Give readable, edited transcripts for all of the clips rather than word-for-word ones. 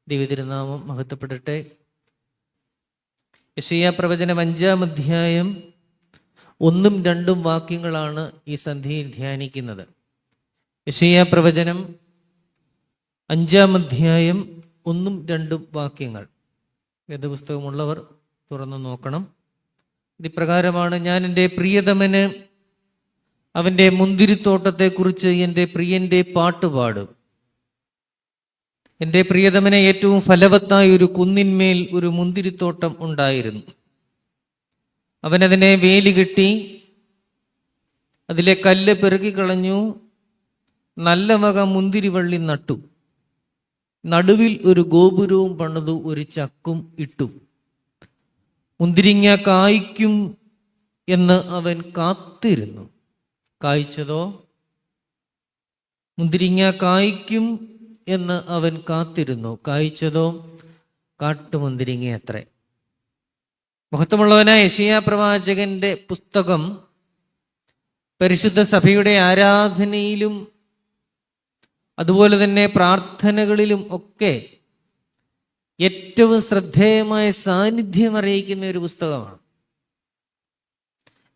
ദൈവതിരുനാമം മഹത്വപ്പെടട്ടെ. യെശയ്യാ പ്രവചനം 5-ാം അധ്യായം 1-2 വാക്യങ്ങളാണ് ഈ സന്ധ്യയിൽ ധ്യാനിക്കുന്നത്. യെശയ്യാ പ്രവചനം 5-ാം അധ്യായം 1-2 വാക്യങ്ങൾ. വേദപുസ്തകമുള്ളവർ തുറന്നു നോക്കണം. ഇതിപ്രകാരമാണ്: ഞാൻ എൻ്റെ പ്രിയതമന് അവൻ്റെ മുന്തിരിത്തോട്ടത്തെക്കുറിച്ച് എൻ്റെ പ്രിയൻ്റെ പാട്ടുപാടും. എൻ്റെ പ്രിയതമനെ ഏറ്റവും ഫലവത്തായ ഒരു കുന്നിന്മേൽ ഒരു മുന്തിരിത്തോട്ടം ഉണ്ടായിരുന്നു. അവനതിനെ വേലി കെട്ടി അതിലെ കല്ല് പെറുക്കിക്കളഞ്ഞു, നല്ല വക മുന്തിരിവള്ളി നട്ടു, നടുവിൽ ഒരു ഗോപുരവും പണിതു, ഒരു ചക്കും ഇട്ടു. മുന്തിരിങ്ങ കായ്ക്കും എന്ന് അവൻ കാത്തിരുന്നു. കായ്ച്ചതോ? മുന്തിരിങ്ങ കായ്ക്കും എന്ന് അവൻ കാത്തിരുന്നു. കായ്ച്ചതോ? കാട്ടുമുന്തിരിങ്ങ അത്രേ. മഹത്വമുള്ളവനായ യെശയ്യാ പ്രവാചകന്റെ പുസ്തകം പരിശുദ്ധ സഭയുടെ ആരാധനയിലും അതുപോലെ തന്നെ പ്രാർത്ഥനകളിലും ഒക്കെ ഏറ്റവും ശ്രദ്ധേയമായ സാന്നിധ്യം അറിയിക്കുന്ന ഒരു പുസ്തകമാണ്.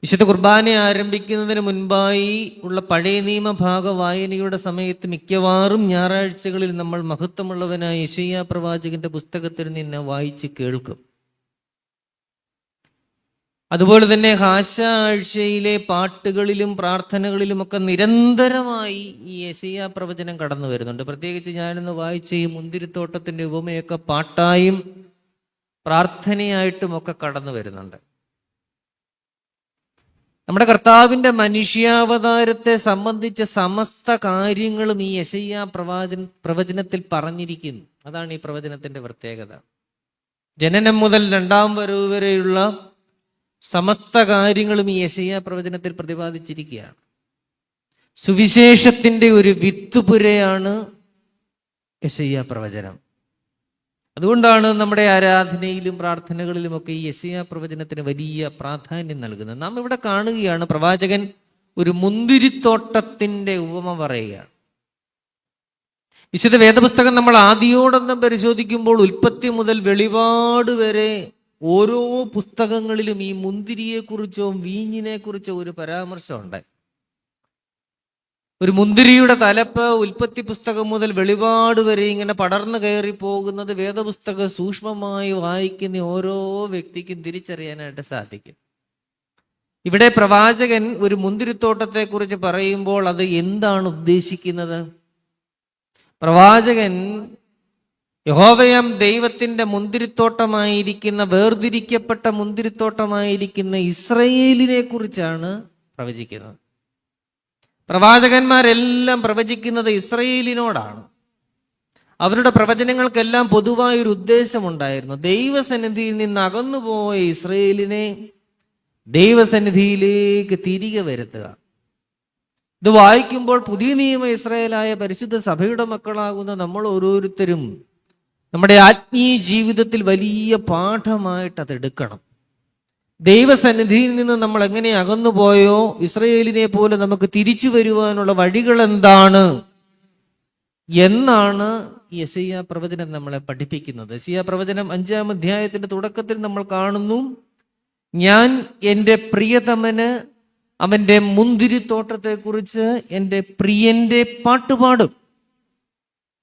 വിശുദ്ധ കുർബാന ആരംഭിക്കുന്നതിന് മുൻപായി ഉള്ള പഴയ നിയമ ഭാഗ വായനയുടെ സമയത്ത് മിക്കവാറും ഞായറാഴ്ചകളിൽ നമ്മൾ മഹത്വമുള്ളവനായ യെശയ്യാ പ്രവാചകന്റെ പുസ്തകത്തിൽ നിന്ന് വായിച്ച് കേൾക്കും. അതുപോലെ തന്നെ ഹാശാഴ്ചയിലെ പാട്ടുകളിലും പ്രാർത്ഥനകളിലുമൊക്കെ നിരന്തരമായി ഈ യെശയ്യാ പ്രവചനം കടന്നു വരുന്നുണ്ട്. പ്രത്യേകിച്ച് ഞാനിന്ന് വായിച്ച ഈ മുന്തിരിത്തോട്ടത്തിന്റെ ഉപമയൊക്കെ പാട്ടായും പ്രാർത്ഥനയായിട്ടും ഒക്കെ കടന്നു വരുന്നുണ്ട്. നമ്മുടെ കർത്താവിന്റെ മനുഷ്യാവതാരത്തെ സംബന്ധിച്ച സമസ്ത കാര്യങ്ങളും ഈ യെശയ്യാ പ്രവചനത്തിൽ പറഞ്ഞിരിക്കുന്നു. അതാണ് ഈ പ്രവചനത്തിന്റെ പ്രത്യേകത. ജനനം മുതൽ 2-ാം വരവ് വരെയുള്ള സമസ്ത കാര്യങ്ങളും ഈ യെശയ്യാ പ്രവചനത്തിൽ പ്രതിപാദിച്ചിരിക്കുകയാണ്. സുവിശേഷത്തിന്റെ ഒരു വിത്തുപുരയാണ് യെശയ്യാ പ്രവചനം. അതുകൊണ്ടാണ് നമ്മുടെ ആരാധനയിലും പ്രാർത്ഥനകളിലുമൊക്കെ ഈ യെശയ്യാ പ്രവചനത്തിന് വലിയ പ്രാധാന്യം നൽകുന്നത്. നാം ഇവിടെ കാണുകയാണ്, പ്രവാചകൻ ഒരു മുന്തിരിത്തോട്ടത്തിന്റെ ഉപമ പറയുകയാണ്. വിശുദ്ധ വേദപുസ്തകം നമ്മൾ ആദിയോടൊന്നും പരിശോധിക്കുമ്പോൾ ഉൽപ്പത്തി മുതൽ വെളിപാട് വരെ ഓരോ പുസ്തകങ്ങളിലും ഈ മുന്തിരിയെക്കുറിച്ചോ വീഞ്ഞിനെ കുറിച്ചോ ഒരു പരാമർശമുണ്ട്. ഒരു മുന്തിരിയുടെ തലപ്പ് ഉൽപ്പത്തി പുസ്തകം മുതൽ വെളിപാട് വരെ ഇങ്ങനെ പടർന്നു കയറി പോകുന്നത് വേദപുസ്തകം സൂക്ഷ്മമായി വായിക്കുന്ന ഓരോ വ്യക്തിക്കും തിരിച്ചറിയാനായിട്ട് സാധിക്കും. ഇവിടെ പ്രവാചകൻ ഒരു മുന്തിരിത്തോട്ടത്തെ കുറിച്ച് പറയുമ്പോൾ അത് എന്താണ് ഉദ്ദേശിക്കുന്നത്? പ്രവാചകൻ യഹോവയാം ദൈവത്തിന്റെ മുന്തിരിത്തോട്ടമായിരിക്കുന്ന, വേർതിരിക്കപ്പെട്ട മുന്തിരിത്തോട്ടമായിരിക്കുന്ന ഇസ്രയേലിനെ കുറിച്ചാണ് പ്രവചിക്കുന്നത്. പ്രവാചകന്മാരെല്ലാം പ്രവചിക്കുന്നത് ഇസ്രയേലിനോടാണ്. അവരുടെ പ്രവചനങ്ങൾക്കെല്ലാം പൊതുവായൊരു ഉദ്ദേശമുണ്ടായിരുന്നു. ദൈവസന്നിധിയിൽ നിന്ന് അകന്നുപോയ ഇസ്രയേലിനെ ദൈവസന്നിധിയിലേക്ക് തിരികെ വരുത്തുക. ഇത് വായിക്കുമ്പോൾ പുതിയ നിയമ ഇസ്രായേലായ പരിശുദ്ധ സഭയുടെ മക്കളാകുന്ന നമ്മൾ ഓരോരുത്തരും നമ്മുടെ ആത്മീയ ജീവിതത്തിൽ വലിയ പാഠമായിട്ട് അത് എടുക്കണം. ദൈവസന്നിധിയിൽ നിന്ന് നമ്മൾ എങ്ങനെ അകന്നുപോയോ ഇസ്രയേലിനെ പോലെ നമുക്ക് തിരിച്ചു വരുവാനുള്ള വഴികൾ എന്താണ് എന്നാണ് യെശയ്യാ പ്രവചനം നമ്മളെ പഠിപ്പിക്കുന്നത്. യെശയ്യാ പ്രവചനം 5-ാം അധ്യായത്തിന്റെ തുടക്കത്തിൽ നമ്മൾ കാണുന്നു, ഞാൻ എൻ്റെ പ്രിയതമന് അവൻ്റെ മുന്തിരിത്തോട്ടത്തെക്കുറിച്ച് എൻ്റെ പ്രിയന്റെ പാട്ടുപാടും.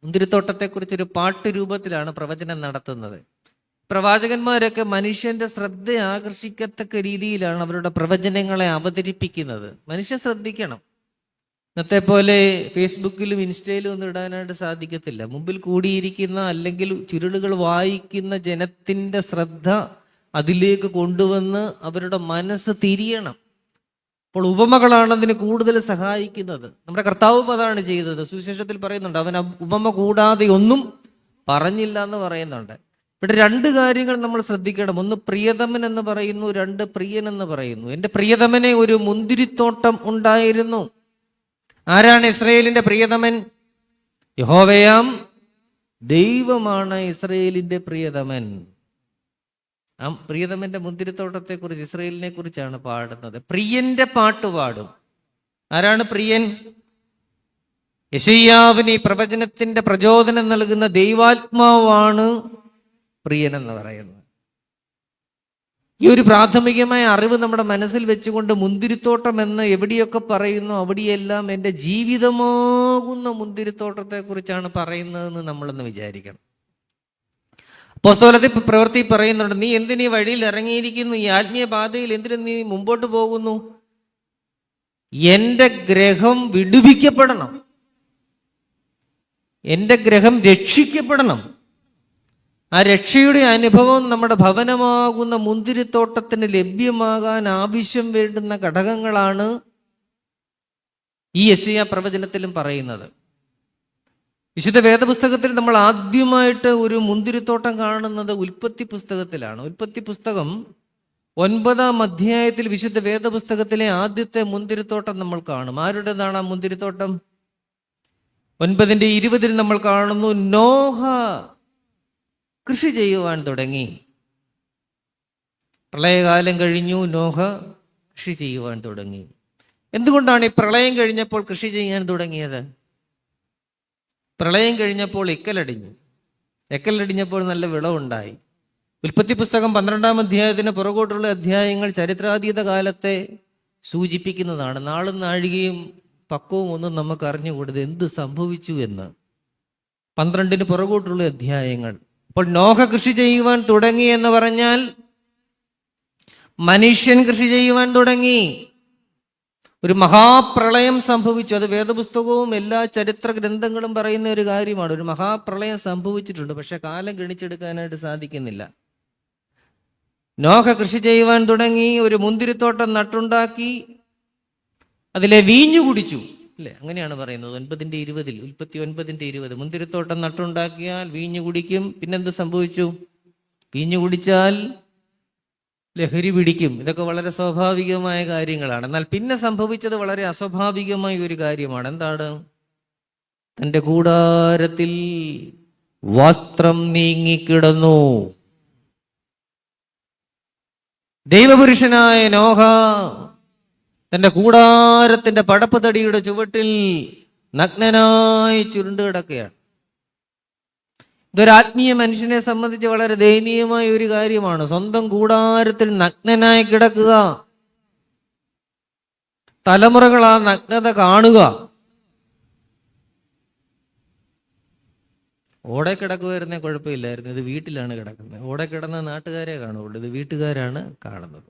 മുന്തിരിത്തോട്ടത്തെക്കുറിച്ചൊരു പാട്ട് രൂപത്തിലാണ് പ്രവചനം നടത്തുന്നത്. പ്രവാചകന്മാരൊക്കെ മനുഷ്യന്റെ ശ്രദ്ധ ആകർഷിക്കത്തക്ക രീതിയിലാണ് അവരുടെ പ്രവചനങ്ങളെ അവതരിപ്പിക്കുന്നത്. മനുഷ്യൻ ശ്രദ്ധിക്കണം. ഇന്നത്തെ പോലെ ഫേസ്ബുക്കിലും ഇൻസ്റ്റയിലും ഒന്നും ഇടാനായിട്ട് സാധിക്കത്തില്ല. മുമ്പിൽ കൂടിയിരിക്കുന്ന അല്ലെങ്കിൽ ചുരുളുകൾ വായിക്കുന്ന ജനത്തിന്റെ ശ്രദ്ധ അതിലേക്ക് കൊണ്ടുവന്ന് അവരുടെ മനസ്സ് തിരിയണം. അപ്പോൾ ഉപമകളാണ് അതിന് കൂടുതൽ സഹായിക്കുന്നത്. നമ്മുടെ കർത്താവ് അതാണ് ചെയ്തത്. സുവിശേഷത്തിൽ പറയുന്നുണ്ട്, അവൻ ഉപമ കൂടാതെ ഒന്നും പറഞ്ഞില്ല എന്ന് പറയുന്നുണ്ട്. ഇവിടെ 2 കാര്യങ്ങൾ നമ്മൾ ശ്രദ്ധിക്കണം. ഒന്ന് പ്രിയതമൻ എന്ന് പറയുന്നു, 2 പ്രിയൻ എന്ന് പറയുന്നു. എൻ്റെ പ്രിയതമനെ ഒരു മുന്തിരിത്തോട്ടം ഉണ്ടായിരുന്നു. ആരാണ് ഇസ്രയേലിന്റെ പ്രിയതമൻ? യഹോവയാം ദൈവമാണ് ഇസ്രയേലിന്റെ പ്രിയതമൻ. ആ പ്രിയതമന്റെ മുന്തിരിത്തോട്ടത്തെ കുറിച്ച്, ഇസ്രയേലിനെ കുറിച്ചാണ് പാടുന്നത്. പ്രിയന്റെ പാട്ട് പാടും. ആരാണ് പ്രിയൻ? യെശയ്യാവിന് ഈ പ്രവചനത്തിന്റെ പ്രചോദനം നൽകുന്ന ദൈവാത്മാവാണ് പ്രിയൻ എന്ന് പറയുന്നത്. ഈ ഒരു പ്രാഥമികമായ അറിവ് നമ്മുടെ മനസ്സിൽ വെച്ചുകൊണ്ട് മുന്തിരിത്തോട്ടം എന്ന് എവിടെയൊക്കെ പറയുന്നു അവിടെയെല്ലാം എൻ്റെ ജീവിതമാകുന്ന മുന്തിരിത്തോട്ടത്തെ കുറിച്ചാണ് പറയുന്നതെന്ന് നമ്മളൊന്ന് വിചാരിക്കണം. അപ്പോസ്തലത്തിൽ പ്രവൃത്തി പറയുന്നുണ്ട്, നീ എന്തിനീ വഴിയിൽ ഇറങ്ങിയിരിക്കുന്നു, ഈ ആത്മീയ പാതയിൽ എന്തിനു നീ മുമ്പോട്ട് പോകുന്നു? എൻ്റെ ഗ്രഹം വിടുവിക്കപ്പെടണം, എൻ്റെ ഗ്രഹം രക്ഷിക്കപ്പെടണം. ആ രക്ഷയുടെ അനുഭവം നമ്മുടെ ഭവനമാകുന്ന മുന്തിരിത്തോട്ടത്തിന് ലഭ്യമാകാൻ ആവശ്യം വേണ്ടുന്ന ഘടകങ്ങളാണ് ഈ യെശയ്യാ പ്രവചനത്തിലും പറയുന്നത്. വിശുദ്ധ വേദപുസ്തകത്തിൽ നമ്മൾ ആദ്യമായിട്ട് ഒരു മുന്തിരിത്തോട്ടം കാണുന്നത് ഉൽപ്പത്തി പുസ്തകത്തിലാണ്. ഉൽപ്പത്തി പുസ്തകം 9-ാം അധ്യായത്തിൽ വിശുദ്ധ വേദപുസ്തകത്തിലെ ആദ്യത്തെ മുന്തിരിത്തോട്ടം നമ്മൾ കാണും. ആരുടേതാണ് ആ മുന്തിരിത്തോട്ടം? 9:20 നമ്മൾ കാണുന്നു, നോഹ കൃഷി ചെയ്യുവാൻ തുടങ്ങി. പ്രളയകാലം കഴിഞ്ഞു, നോഹ കൃഷി ചെയ്യുവാൻ തുടങ്ങി. എന്തുകൊണ്ടാണ് ഈ പ്രളയം കഴിഞ്ഞപ്പോൾ കൃഷി ചെയ്യാൻ തുടങ്ങിയത്? പ്രളയം കഴിഞ്ഞപ്പോൾ എക്കലടിഞ്ഞപ്പോൾ നല്ല വിളവുണ്ടായി. ഉൽപ്പത്തി പുസ്തകം 12-ാം അധ്യായത്തിന് പുറകോട്ടുള്ള അധ്യായങ്ങൾ ചരിത്രാതീത കാലത്തെ സൂചിപ്പിക്കുന്നതാണ്. നാളും നാഴികയും പക്വവും ഒന്നും നമുക്ക് അറിഞ്ഞുകൂടത് എന്ത് സംഭവിച്ചു എന്ന്. 12-ന് പുറകോട്ടുള്ള അധ്യായങ്ങൾ. അപ്പോൾ നോഹ കൃഷി ചെയ്യുവാൻ തുടങ്ങി എന്ന് പറഞ്ഞാൽ മനുഷ്യൻ കൃഷി ചെയ്യുവാൻ തുടങ്ങി. ഒരു മഹാപ്രളയം സംഭവിച്ചു. അത് വേദപുസ്തകവും എല്ലാ ചരിത്ര ഗ്രന്ഥങ്ങളും പറയുന്ന ഒരു കാര്യമാണ്. ഒരു മഹാപ്രളയം സംഭവിച്ചിട്ടുണ്ട്, പക്ഷെ കാലം ഗണിച്ചെടുക്കാനായിട്ട് സാധിക്കുന്നില്ല. നോഹ കൃഷി ചെയ്യുവാൻ തുടങ്ങി, ഒരു മുന്തിരിത്തോട്ടം നട്ടുണ്ടാക്കി, അതിലെ വീഞ്ഞു കുടിച്ചു, അല്ലെ? അങ്ങനെയാണ് പറയുന്നത് 9:20, ഉൽപ്പത്തി 9:20. മുന്തിരിത്തോട്ടം നട്ടുണ്ടാക്കിയാൽ വീഞ്ഞു കുടിക്കും. പിന്നെന്ത് സംഭവിച്ചു? വീഞ്ഞു കുടിച്ചാൽ ലഹരി പിടിക്കും. ഇതൊക്കെ വളരെ സ്വാഭാവികമായ കാര്യങ്ങളാണ്. എന്നാൽ പിന്നെ സംഭവിച്ചത് വളരെ അസ്വാഭാവികമായ ഒരു കാര്യമാണ്. എന്താണ്? തൻ്റെ കൂടാരത്തിൽ വസ്ത്രം നീങ്ങിക്കിടന്നു. ദൈവപുരുഷനായ നോഹ തൻ്റെ കൂടാരത്തിന്റെ പടപ്പ് തടിയുടെ ചുവട്ടിൽ നഗ്നനായി ചുരുണ്ടു കിടക്കുകയാണ്. ഇതൊരു ആത്മീയ മനുഷ്യനെ സംബന്ധിച്ച് വളരെ ദയനീയമായ ഒരു കാര്യമാണ്. സ്വന്തം കൂടാരത്തിൽ നഗ്നനായി കിടക്കുക, തലമുറകൾ ആ നഗ്നത കാണുക. ഓടെ കിടക്കുമായിരുന്നേ കുഴപ്പമില്ലായിരുന്നു, ഇത് വീട്ടിലാണ് കിടക്കുന്നത്. ഓടെ കിടന്ന നാട്ടുകാരെ കാണുള്ളൂ, ഇത് വീട്ടുകാരാണ് കാണുന്നത്.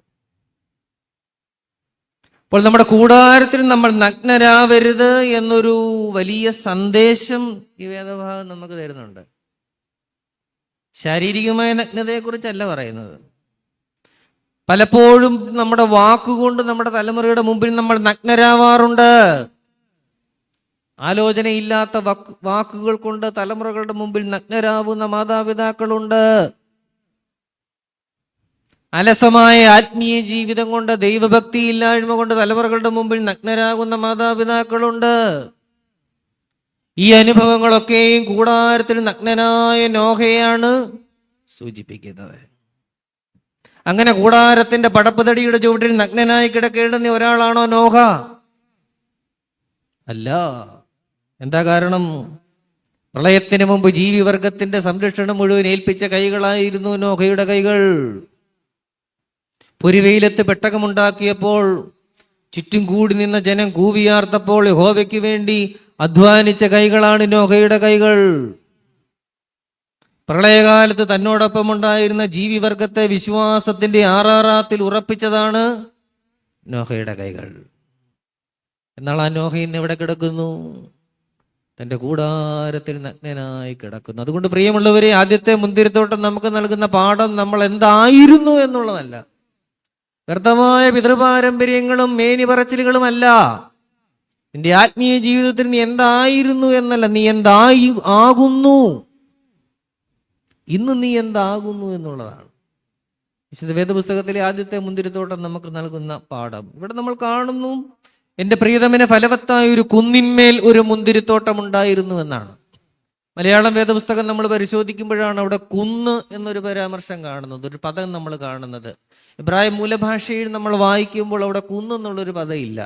അപ്പോൾ നമ്മുടെ കൂടാരത്തിൽ നമ്മൾ നഗ്നരാവരുത് എന്നൊരു വലിയ സന്ദേശം ഈ വേദഭാഗം നമുക്ക് തരുന്നുണ്ട്. ശാരീരികമായ നഗ്നതയെക്കുറിച്ചല്ല പറയുന്നത്. പലപ്പോഴും നമ്മുടെ വാക്കുകൊണ്ട് നമ്മുടെ തലമുറയുടെ മുമ്പിൽ നമ്മൾ നഗ്നരാവാറുണ്ട്. ആലോചനയില്ലാത്ത വാക്കുകൾ കൊണ്ട് തലമുറകളുടെ മുമ്പിൽ നഗ്നരാവുന്ന മാതാപിതാക്കളുണ്ട്. അലസമായ ആത്മീയ ജീവിതം കൊണ്ട്, ദൈവഭക്തി ഇല്ലായ്മ കൊണ്ട് തലമുറകളുടെ മുമ്പിൽ നഗ്നരാകുന്ന മാതാപിതാക്കളുണ്ട്. ഈ അനുഭവങ്ങളൊക്കെയും കൂടാരത്തിൽ നഗ്നനായ നോഹയാണ് സൂചിപ്പിക്കുന്നത്. അങ്ങനെ കൂടാരത്തിന്റെ പടപ്പുതടിയുടെ ചുവട്ടിൽ നഗ്നനായി കിടക്കേണ്ടുന്ന ഒരാളാണോ നോഹ? അല്ല. എന്താ കാരണം? പ്രളയത്തിന് മുമ്പ് ജീവിവർഗത്തിന്റെ സംരക്ഷണം മുഴുവൻ ഏൽപ്പിച്ച കൈകളായിരുന്നു നോഹയുടെ കൈകൾ. പൊരുവെയിലത്ത് പെട്ടകമുണ്ടാക്കിയപ്പോൾ ചുറ്റും കൂടി നിന്ന ജനം കൂവിയാർത്തപ്പോൾ യഹോവയ്ക്ക് വേണ്ടി അധ്വാനിച്ച കൈകളാണ് നോഹയുടെ കൈകൾ. പ്രളയകാലത്ത് തന്നോടൊപ്പം ഉണ്ടായിരുന്ന ജീവിവർഗത്തെ വിശ്വാസത്തിന്റെ ആറാറാത്തിൽ ഉറപ്പിച്ചതാണ് നോഹയുടെ കൈകൾ. എന്നാൽ ആ നോഹ ഇന്ന് എവിടെ കിടക്കുന്നു? തൻ്റെ കൂടാരത്തിൽ നഗ്നനായി കിടക്കുന്നു. അതുകൊണ്ട് പ്രിയമുള്ളവരെ, ആദ്യത്തെ മുന്തിരിത്തോട്ടം നമുക്ക് നൽകുന്ന പാഠം നമ്മൾ എന്തായിരുന്നു എന്നുള്ളതല്ല, വ്യർത്ഥമായ പിതൃപാരമ്പര്യങ്ങളും മേനി പറച്ചിലുകളുമല്ല. നിന്റെ ആത്മീയ ജീവിതത്തിൽ നീ എന്തായിരുന്നു എന്നല്ല, നീ ആകുന്നു. ഇന്ന് നീ എന്താകുന്നു എന്നുള്ളതാണ് വിശുദ്ധ വേദപുസ്തകത്തിലെ ആദ്യത്തെ മുന്തിരിത്തോട്ടം നമുക്ക് നൽകുന്ന പാഠം. ഇവിടെ നമ്മൾ കാണുന്നു, എൻ്റെ പ്രിയതമന് ഫലവത്തായ ഒരു കുന്നിന്മേൽ ഒരു മുന്തിരിത്തോട്ടം ഉണ്ടായിരുന്നു എന്നാണ്. മലയാളം വേദപുസ്തകം നമ്മൾ പരിശോധിക്കുമ്പോഴാണ് അവിടെ കുന്ന് എന്നൊരു പരാമർശം കാണുന്നത്, ഒരു പദം നമ്മൾ കാണുന്നത്. ഇബ്രായ മൂലഭാഷയിൽ നമ്മൾ വായിക്കുമ്പോൾ അവിടെ കുന്ന് എന്നുള്ളൊരു പദം ഇല്ല.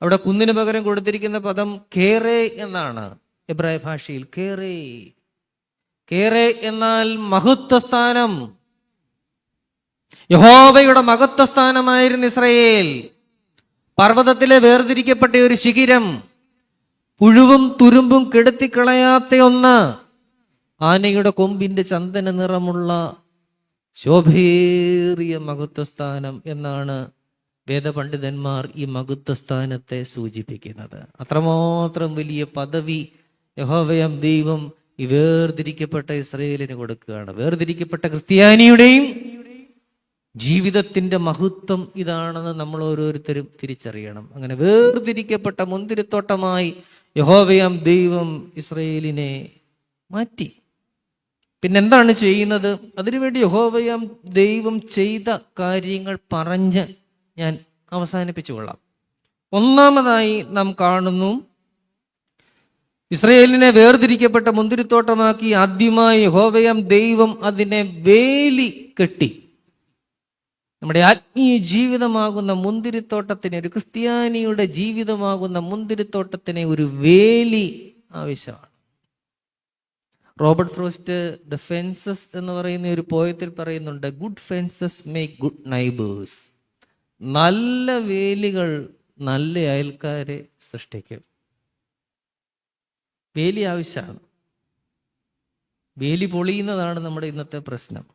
അവിടെ കുന്നിന് പകരം കൊടുത്തിരിക്കുന്ന പദം കേറെ എന്നാണ്. എബ്രായ ഭാഷയിൽ കേറെ. കേറെ എന്നാൽ മഹത്വസ്ഥാനം. യഹോവയുടെ മഹത്വസ്ഥാനമായിരുന്നു ഇസ്രായേൽ. പർവ്വതത്തിലെ വേർതിരിക്കപ്പെട്ട ഒരു ശിഖിരം, പുഴുവും തുരുമ്പും കെടുത്തിക്കളയാത്ത ഒന്ന്, ആനയുടെ കൊമ്പിന്റെ ചന്ദന നിറമുള്ള ശോഭേറിയ മഹത്വസ്ഥാനം എന്നാണ് വേദപണ്ഡിതന്മാർ ഈ മഹത്വസ്ഥാനത്തെ സൂചിപ്പിക്കുന്നത്. അത്രമാത്രം വലിയ പദവി യഹോവയാം ദൈവം ഈ വേർതിരിക്കപ്പെട്ട ഇസ്രായേലിന് കൊടുക്കുകയാണ്. വേർതിരിക്കപ്പെട്ട ക്രിസ്ത്യാനിയുടെയും ജീവിതത്തിന്റെ മഹത്വം ഇതാണെന്ന് നമ്മൾ ഓരോരുത്തരും തിരിച്ചറിയണം. അങ്ങനെ വേർതിരിക്കപ്പെട്ട മുന്തിരിത്തോട്ടമായി യഹോവയാം ദൈവം ഇസ്രായേലിനെ മാറ്റി. പിന്നെന്താണ് ചെയ്യുന്നത്? അതിനുവേണ്ടി യഹോവയാം ദൈവം ചെയ്ത കാര്യങ്ങൾ പറഞ്ഞ് ഞാൻ അവസാനിപ്പിച്ചു കൊള്ളാം. ഒന്നാമതായി നാം കാണുന്നു, ഇസ്രായേലിനെ വേർതിരിക്കപ്പെട്ട മുന്തിരിത്തോട്ടമാക്കി ആദ്യമായി യഹോവയാം ദൈവം അതിനെ വേലി കെട്ടി. നമ്മുടെ ആത്മീയ ജീവിതമാകുന്ന മുന്തിരിത്തോട്ടത്തിന്, ഒരു ക്രിസ്ത്യാനിയുടെ ജീവിതമാകുന്ന മുന്തിരിത്തോട്ടത്തിന് ഒരു വേലി ആവശ്യമാണ്. റോബർട്ട് ഫ്രോസ്റ്റ് ദ ഫെൻസസ് എന്ന് പറയുന്ന ഒരു പോയത്തിൽ പറയുന്നുണ്ട്, good fences make good neighbours. നല്ല വേലികൾ നല്ല അയൽക്കാരെ സൃഷ്ടിക്കും. വേലി ആവശ്യമാണ്. വേലി പൊളിയുന്നതാണ് നമ്മുടെ ഇന്നത്തെ പ്രശ്നം.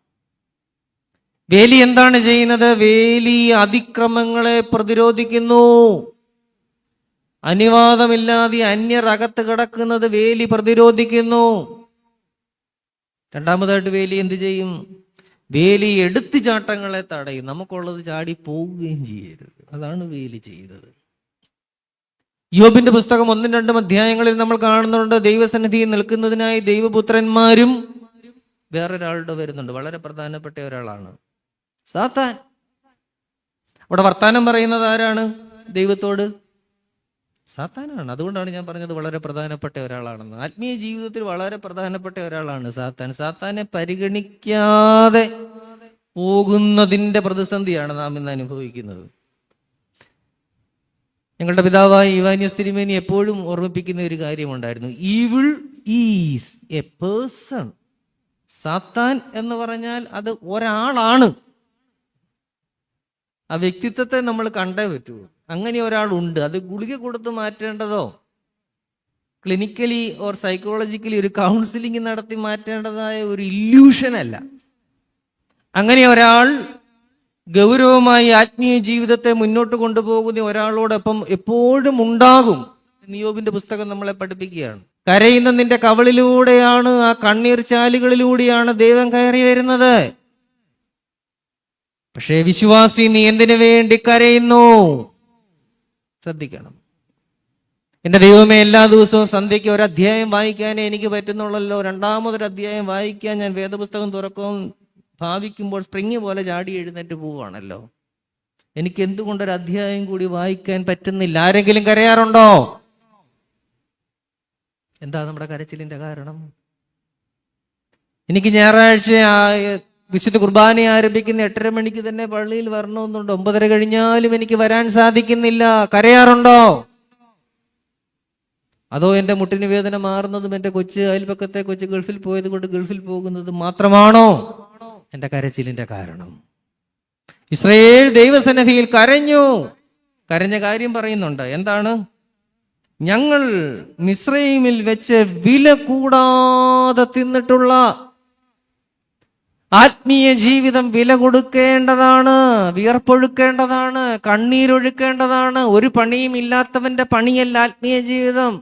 വേലി എന്താണ് ചെയ്യുന്നത്? വേലി അതിക്രമങ്ങളെ പ്രതിരോധിക്കുന്നു. അനുവാദമില്ലാതെ അന്യർ അകത്ത് കിടക്കുന്നത് വേലി പ്രതിരോധിക്കുന്നു. രണ്ടാമതായിട്ട് വേലി എന്ത് ചെയ്യും? വേലി എടുത്തുചാട്ടങ്ങളെ തടയും. നമുക്കുള്ളത് ചാടി പോവുകയും ചെയ്യരുത്. അതാണ് വേലി ചെയ്തത്. യോബിന്റെ പുസ്തകം 1-2 അധ്യായങ്ങളിൽ നമ്മൾ കാണുന്നുണ്ട്, ദൈവസന്നിധിയിൽ നിൽക്കുന്നതിനായി ദൈവപുത്രന്മാരും വേറൊരാളുടെ വരുന്നുണ്ട്. വളരെ പ്രധാനപ്പെട്ട ഒരാളാണ് സാത്താൻ. അവിടെ വർത്താനം പറയുന്നത് ആരാണ്? ദൈവത്തോട് സാത്താനാണ്. അതുകൊണ്ടാണ് ഞാൻ പറഞ്ഞത് വളരെ പ്രധാനപ്പെട്ട ഒരാളാണെന്ന്. ആത്മീയ ജീവിതത്തിൽ വളരെ പ്രധാനപ്പെട്ട ഒരാളാണ് സാത്താൻ. സാത്താനെ പരിഗണിക്കാതെ പോകുന്നതിന്റെ പ്രതിസന്ധിയാണ് നാം ഇന്ന് അനുഭവിക്കുന്നത്. ഞങ്ങളുടെ പിതാവായ ഇവാനിയോസ് തിരുമേനി എപ്പോഴും ഓർമ്മിപ്പിക്കുന്ന ഒരു കാര്യമുണ്ടായിരുന്നു, ഈവിൾ ഈസ് എ പേഴ്സൺ. സാത്താൻ എന്ന് പറഞ്ഞാൽ അത് ഒരാളാണ്. ആ വ്യക്തിത്വത്തെ നമ്മൾ കണ്ടേ പറ്റൂ. അങ്ങനെ ഒരാളുണ്ട്. അത് ഗുളിക കൊടുത്ത് മാറ്റേണ്ടതോ ക്ലിനിക്കലി ഓർ സൈക്കോളജിക്കലി ഒരു കൗൺസിലിംഗ് നടത്തി മാറ്റേണ്ടതായ ഒരു ഇല്യൂഷൻ അല്ല. അങ്ങനെ ഒരാൾ ഗൗരവമായി ആത്മീയ ജീവിതത്തെ മുന്നോട്ട് കൊണ്ടുപോകുന്ന ഒരാളോടൊപ്പം എപ്പോഴും ഉണ്ടാകും. യോബിന്റെ പുസ്തകം നമ്മളെ പഠിപ്പിക്കുകയാണ്. കരയുന്ന നിന്റെ കവളിലൂടെയാണ്, ആ കണ്ണീർ ചാലുകളിലൂടെയാണ് ദൈവം കയറി വരുന്നത്. പക്ഷേ വിശ്വാസി, നീ എന്തിനു വേണ്ടി കരയുന്നു? ശ്രദ്ധിക്കണം. എന്റെ ദൈവമേ, എല്ലാ ദിവസവും സന്ധ്യയ്ക്ക് ഒരു അധ്യായം വായിക്കാനേ എനിക്ക് പറ്റുന്നുള്ളല്ലോ. രണ്ടാമതൊരു അധ്യായം വായിക്കാൻ ഞാൻ വേദപുസ്തകം തുറക്കും ഭാവിക്കുമ്പോൾ സ്പ്രിങ് പോലെ ചാടി എഴുന്നേറ്റ് പോവുകയാണല്ലോ. എനിക്ക് എന്തുകൊണ്ടൊരു അധ്യായം കൂടി വായിക്കാൻ പറ്റുന്നില്ല? ആരെങ്കിലും കരയാറുണ്ടോ? എന്താ നമ്മുടെ കരച്ചിലിന്റെ കാരണം? എനിക്ക് ഞായറാഴ്ച വിശുദ്ധ കുർബാന ആരംഭിക്കുന്ന 8:30 മണിക്ക് തന്നെ പള്ളിയിൽ വരണമെന്നുണ്ട്. 9:30 കഴിഞ്ഞാലും എനിക്ക് വരാൻ സാധിക്കുന്നില്ല. കരയാറുണ്ടോ? അതോ എൻ്റെ മുട്ടിന് വേദന മാറുന്നതും എൻ്റെ അയൽപക്കത്തെ കൊച്ച് ഗൾഫിൽ പോയത് കൊണ്ട് ഗൾഫിൽ പോകുന്നത് മാത്രമാണോ എൻ്റെ കരച്ചിലിന്റെ കാരണം? ഇസ്രായേൽ ദൈവസന്നിധിയിൽ കരഞ്ഞു. കരഞ്ഞ കാര്യം പറയുന്നുണ്ട്. എന്താണ്? ഞങ്ങൾ മിസ്രയീമിൽ വെച്ച് വില കൂടാതെ തിന്നിട്ടുള്ള ആത്മീയ ജീവിതം വില കൊടുക്കേണ്ടതാണ്, വിയർപ്പൊഴുക്കേണ്ടതാണ്, കണ്ണീരൊഴുക്കേണ്ടതാണ്. ഒരു പണിയും ഇല്ലാത്തവന്റെ പണിയല്ല ആത്മീയ ജീവിതം.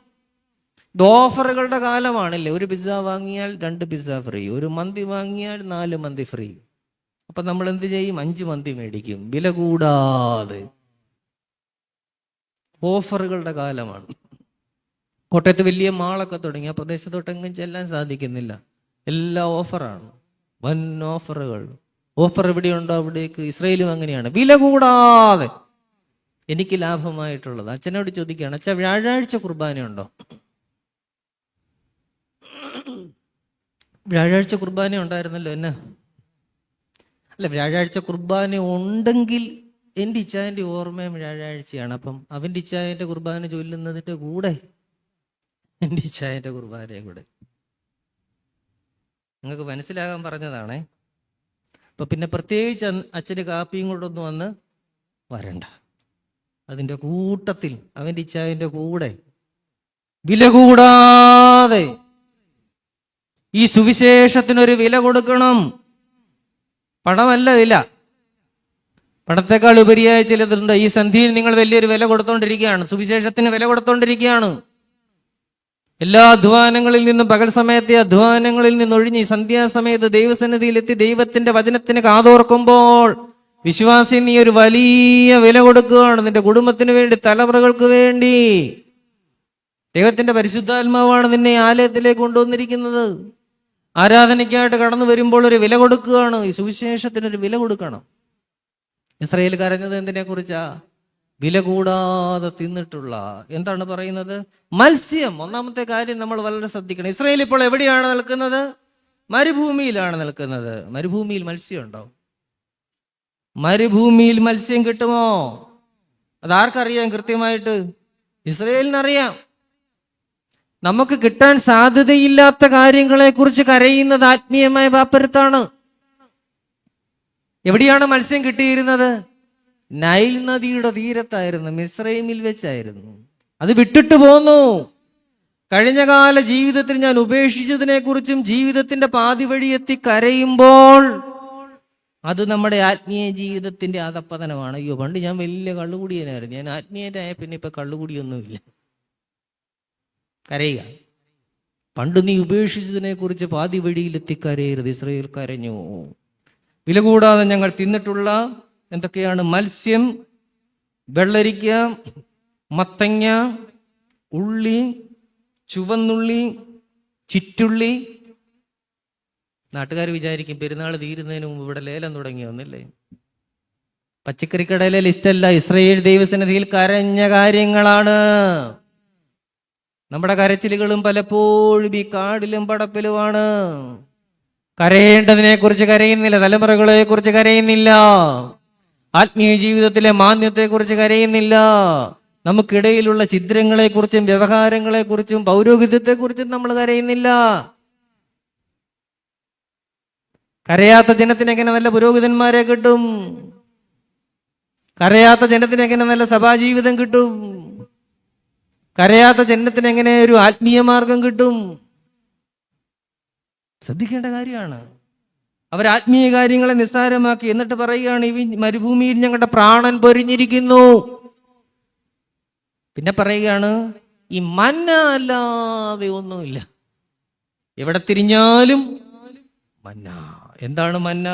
ഇത് ഓഫറുകളുടെ കാലമാണല്ലേ. ഒരു പിസ്സ വാങ്ങിയാൽ 2 പിസ്സ ഫ്രീ, ഒരു മന്തി വാങ്ങിയാൽ 4 മന്തി ഫ്രീ. അപ്പൊ നമ്മൾ എന്ത് ചെയ്യും? 5 മന്തി മേടിക്കും, വില കൂടാതെ. ഓഫറുകളുടെ കാലമാണ്. കോട്ടയത്ത് വലിയ മാളൊക്കെ തുടങ്ങി. ആ പ്രദേശത്തോട്ടെങ്ങും ചെല്ലാൻ സാധിക്കുന്നില്ല. എല്ലാം ഓഫറാണ്, വൻ ഓഫറുകൾ. ഓഫർ എവിടെയുണ്ടോ അവിടേക്ക്. ഇസ്രായേലും അങ്ങനെയാണ്, വില കൂടാതെ എനിക്ക് ലാഭമായിട്ടുള്ളത്. അച്ഛനോട് ചോദിക്കുകയാണ്, അച്ഛാ വ്യാഴാഴ്ച കുർബാനയുണ്ടോ? വ്യാഴാഴ്ച കുർബാന ഉണ്ടായിരുന്നല്ലോ. എന്നാ അല്ല, വ്യാഴാഴ്ച കുർബാന ഉണ്ടെങ്കിൽ എൻ്റെ ഇച്ചായൻ്റെ ഓർമ്മയും വ്യാഴാഴ്ചയാണ്. അപ്പം അവൻ്റെ ഇച്ചായൻ്റെ കുർബാന ചൊല്ലുന്നതിൻ്റെ കൂടെ എൻ്റെ ഇച്ചായൻ്റെ കുർബാനയും കൂടെ നിങ്ങൾക്ക് മനസ്സിലാകാൻ പറഞ്ഞതാണേ. അപ്പൊ പിന്നെ പ്രത്യേകിച്ച് അച്ഛന് കാപ്പിയും കൊണ്ടൊന്നും വന്ന് വരണ്ട. അതിൻ്റെ കൂട്ടത്തിൽ അവൻ്റെ ഇച്ചായൻ്റെ കൂടെ വില കൂടാതെ ഈ സുവിശേഷത്തിനൊരു വില കൊടുക്കണം. പണമല്ല വില, പണത്തെക്കാൾ ഉപരിയായ ചിലതുണ്ട്. ഈ സന്ധിയിൽ നിങ്ങൾ വലിയൊരു വില കൊടുത്തോണ്ടിരിക്കുകയാണ്, സുവിശേഷത്തിന് വില കൊടുത്തോണ്ടിരിക്കുകയാണ്. എല്ലാ അധ്വാനങ്ങളിൽ നിന്നും, പകൽ സമയത്തെ അധ്വാനങ്ങളിൽ നിന്നൊഴിഞ്ഞ് സന്ധ്യാസമയത്ത് ദൈവസന്നിധിയിലെത്തി ദൈവത്തിന്റെ വചനത്തിന് കാതോർക്കുമ്പോൾ വിശ്വാസി നീ ഒരു വലിയ വില കൊടുക്കുകയാണ്. നിന്റെ കുടുംബത്തിന് വേണ്ടി, തലമുറകൾക്ക് വേണ്ടി. ദൈവത്തിന്റെ പരിശുദ്ധാത്മാവാണ് നിന്നെ ആലയത്തിലേക്ക് കൊണ്ടുവന്നിരിക്കുന്നത്. ആരാധനയ്ക്കായിട്ട് കടന്നു വരുമ്പോൾ ഒരു വില കൊടുക്കുകയാണ്. ഈ സുവിശേഷത്തിനൊരു വില കൊടുക്കണം. ഇസ്രായേൽ കരഞ്ഞത് എന്തിനെ കുറിച്ചാ? വില കൂടാതെ തിന്നിട്ടുള്ള, എന്താണ് പറയുന്നത്? മത്സ്യം. ഒന്നാമത്തെ കാര്യം നമ്മൾ വളരെ ശ്രദ്ധിക്കണം. ഇസ്രായേൽ ഇപ്പോൾ എവിടെയാണ് നിൽക്കുന്നത്? മരുഭൂമിയിലാണ് നിൽക്കുന്നത്. മരുഭൂമിയിൽ മത്സ്യം ഉണ്ടോ? മരുഭൂമിയിൽ മത്സ്യം കിട്ടുമോ? അതാർക്കറിയാം കൃത്യമായിട്ട്? ഇസ്രായേലിനറിയാം. നമുക്ക് കിട്ടാൻ സാധ്യതയില്ലാത്ത കാര്യങ്ങളെ കുറിച്ച് കരയുന്നത് ആത്മീയമായ പാപ്പരത്താണ്. എവിടെയാണ് മത്സ്യം കിട്ടിയിരുന്നത്? നൈൽ നദിയുടെ തീരത്തായിരുന്നു, മിസ്രൈമിൽ വെച്ചായിരുന്നു. അത് വിട്ടിട്ട് പോന്നു. കഴിഞ്ഞകാല ജീവിതത്തിൽ ഞാൻ ഉപേക്ഷിച്ചതിനെ കുറിച്ചും ജീവിതത്തിന്റെ പാതി വഴി എത്തി കരയുമ്പോൾ അത് നമ്മുടെ ആത്മീയ ജീവിതത്തിന്റെ അധപ്പതനമാണ്. അയ്യോ, പണ്ട് ഞാൻ വലിയ കള്ളുകുടിയനായിരുന്നു, ഞാൻ ആത്മീയനായ പിന്നെ ഇപ്പൊ കള്ളുകുടിയൊന്നുമില്ല. കരയുക. പണ്ട് നീ ഉപേക്ഷിച്ചതിനെ കുറിച്ച് പാതി വഴിയിലെത്തി കരയരുത്. ഇസ്രായേൽ കരഞ്ഞു. വില കൂടാതെ ഞങ്ങൾ തിന്നിട്ടുള്ള എന്തൊക്കെയാണ്? മത്സ്യം, വെള്ളരിക്ക, മത്തങ്ങ, ഉള്ളി, ചുവന്നുള്ളി, ചിറ്റുള്ളി. നാട്ടുകാർ വിചാരിക്കും പെരുന്നാൾ തീരുന്നതിന് മുമ്പ് ഇവിടെ ലേലം തുടങ്ങിയൊന്നല്ലേ. പച്ചക്കറിക്കടയിലെ ലിസ്റ്റല്ല, ഇസ്രായേൽ ദൈവസന്നിധിയിൽ കരഞ്ഞ കാര്യങ്ങളാണ്. നമ്മുടെ കരച്ചിലുകളും പലപ്പോഴും ഈ കാടിലും പടപ്പിലുമാണ്. കരയേണ്ടതിനെ കുറിച്ച് കരയുന്നില്ല, തലമുറകളെ കുറിച്ച് കരയുന്നില്ല, ആത്മീയ ജീവിതത്തിലെ മാന്യത്തെ കുറിച്ച് കരയുന്നില്ല, നമുക്കിടയിലുള്ള ഛിദ്രങ്ങളെ കുറിച്ചും വ്യവഹാരങ്ങളെ കുറിച്ചും പൗരോഹിത്യത്തെ കുറിച്ചും നമ്മൾ കരയുന്നില്ല. കരയാത്ത ജനത്തിന് എങ്ങനെ നല്ല പുരോഹിതന്മാരെ കിട്ടും? കരയാത്ത ജനത്തിന് എങ്ങനെ നല്ല സഭാജീവിതം കിട്ടും? കരയാത്ത ജനത്തിന് എങ്ങനെ ഒരു ആത്മീയ മാർഗം കിട്ടും? ശ്രദ്ധിക്കേണ്ട കാര്യമാണ്. അവർ ആത്മീയ കാര്യങ്ങളെ നിസ്സാരമാക്കി. എന്നിട്ട് പറയുകയാണ്, ഈ മരുഭൂമിയിൽ ഞങ്ങളുടെ പ്രാണൻ പൊരിഞ്ഞിരിക്കുന്നു. പിന്നെ പറയുകയാണ്, ഈ മന്ന അല്ലാതെ ഒന്നുമില്ല. എവിടെ തിരിഞ്ഞാലും മന്ന. എന്താണ് മന്ന?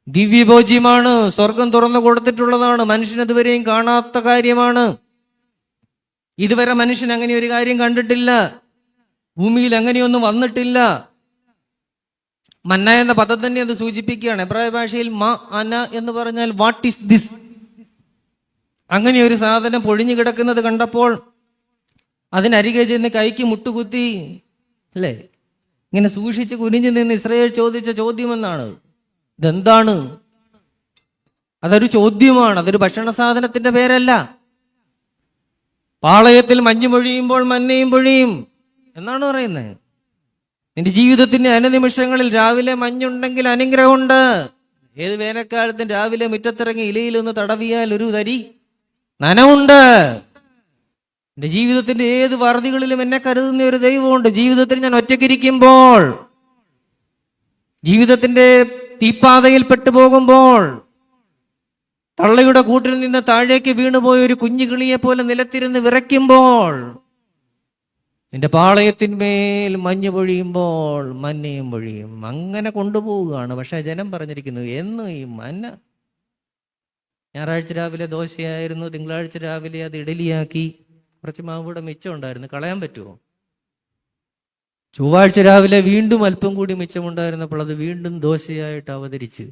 ദിവ്യഭോജ്യമാണ്, സ്വർഗം തുറന്നു കൊടുത്തിട്ടുള്ളതാണ്, മനുഷ്യൻ ഇതുവരെയും കാണാത്ത കാര്യമാണ്. ഇതുവരെ മനുഷ്യൻ അങ്ങനെ ഒരു കാര്യം കണ്ടിട്ടില്ല, ഭൂമിയിൽ അങ്ങനെയൊന്നും വന്നിട്ടില്ല. മന്ന എന്ന പദം തന്നെ അത് സൂചിപ്പിക്കുകയാണ്. എബ്രായ ഭാഷയിൽ മ അന എന്ന് പറഞ്ഞാൽ വാട്ട് ഈസ് ദിസ്? അങ്ങനെ ഒരു സാധനം പൊഴിഞ്ഞു കിടക്കുന്നത് കണ്ടപ്പോൾ അതിനരികെ ചെന്ന് കൈക്ക് മുട്ടുകുത്തി, അല്ലേ, ഇങ്ങനെ സൂക്ഷിച്ച് കുനിഞ്ഞു നിന്ന് ഇസ്രായേൽ ചോദിച്ച ചോദ്യമെന്നാണ്. ഇതെന്താണ്? അതൊരു ചോദ്യമാണ്, അതൊരു ഭക്ഷണ സാധനത്തിന്റെ പേരല്ല. പാളയത്തിൽ മഞ്ഞ് പൊഴിയുമ്പോൾ മന്നയും പൊഴിയും എന്നാണ് പറയുന്നത്. നിന്റെ ജീവിതത്തിന്റെ അനുനിമിഷങ്ങളിൽ രാവിലെ മഞ്ഞുണ്ടെങ്കിൽ അനുഗ്രഹമുണ്ട്. ഏത് വേനൽക്കാലത്തും രാവിലെ മുറ്റത്തിറങ്ങി ഇലയിലൊന്ന് തടവിയാൽ ഒരു തരി നനവുണ്ട്. എന്റെ ജീവിതത്തിന്റെ ഏത് വറുതികളിലും എന്നെ കരുതുന്ന ഒരു ദൈവമുണ്ട്. ജീവിതത്തിൽ ഞാൻ ഒറ്റയ്ക്കിരിക്കുമ്പോൾ, ജീവിതത്തിന്റെ തീപ്പാതയിൽ പെട്ടുപോകുമ്പോൾ, തള്ളയുടെ കൂട്ടിൽ നിന്ന് താഴേക്ക് വീണുപോയ ഒരു കുഞ്ഞു കിളിയെ പോലെ നിലത്തിരുന്ന് വിറയ്ക്കുമ്പോൾ, നിന്റെ പാളയത്തിന്മേൽ മഞ്ഞ് പൊഴിയുമ്പോൾ മഞ്ഞയും പൊഴിയും. അങ്ങനെ കൊണ്ടുപോവുകയാണ്. പക്ഷെ ജനം പറഞ്ഞിരിക്കുന്നു, എന്ന് ഈ മന്ന? ഞായറാഴ്ച രാവിലെ ദോശയായിരുന്നു, തിങ്കളാഴ്ച രാവിലെ അത് ഇഡലിയാക്കി, കുറച്ച് മാവ് കൂടെ മിച്ചം ഉണ്ടായിരുന്നു, കളയാൻ പറ്റുമോ? ചൊവ്വാഴ്ച രാവിലെ വീണ്ടും അല്പം കൂടി മിച്ചമുണ്ടായിരുന്നപ്പോൾ അത് വീണ്ടും ദോശയായിട്ട് അവതരിച്ച്.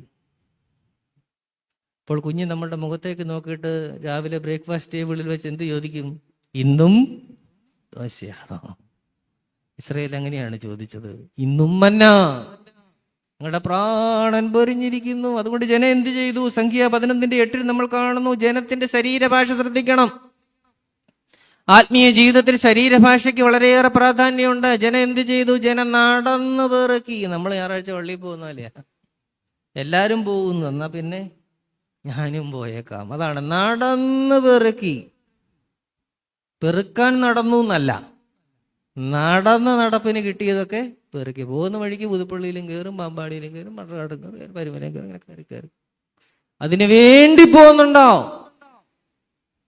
അപ്പോൾ കുഞ്ഞ് നമ്മളുടെ മുഖത്തേക്ക് നോക്കിയിട്ട് രാവിലെ ബ്രേക്ക്ഫാസ്റ്റ് ടേബിളിൽ വെച്ച് എന്ത് ചോദിക്കും? ഇന്നും ദോശയാണോ? ഇസ്രായേൽ അങ്ങനെയാണ് ചോദിച്ചത്, ഇന്നും മന്ന. നിങ്ങളുടെ പ്രാണൻ പൊരിഞ്ഞിരിക്കുന്നു. അതുകൊണ്ട് ജനം എന്ത് ചെയ്തു? സംഖ്യ 11:8 നമ്മൾ കാണുന്നു. ജനത്തിന്റെ ശരീരഭാഷ ശ്രദ്ധിക്കണം. ആത്മീയ ജീവിതത്തിൽ ശരീരഭാഷയ്ക്ക് വളരെയേറെ പ്രാധാന്യമുണ്ട്. ജനം എന്ത് ചെയ്തു? ജനം നടന്ന് പെറുക്കി. നമ്മൾ ഞായറാഴ്ച പള്ളിയിൽ പോകുന്നല്ലേ, എല്ലാരും പോകുന്നു, എന്നാ പിന്നെ ഞാനും പോയേക്കാം. അതാണ് നടന്ന് പെറുക്കി. പെറുക്കാൻ നടന്നു എന്നല്ല, നടന്ന നടപ്പിന് കിട്ടിയതൊക്കെ പെറുക്കി. പോകുന്ന വഴിക്ക് പുതുപ്പള്ളിയിലും കയറും, പാമ്പാടിയിലും കയറും, മണ്ണാടും കയറും, പരുമലയും കയറും, ഇങ്ങനെ കയറി കയറി അതിനു വേണ്ടി പോകുന്നുണ്ടോ?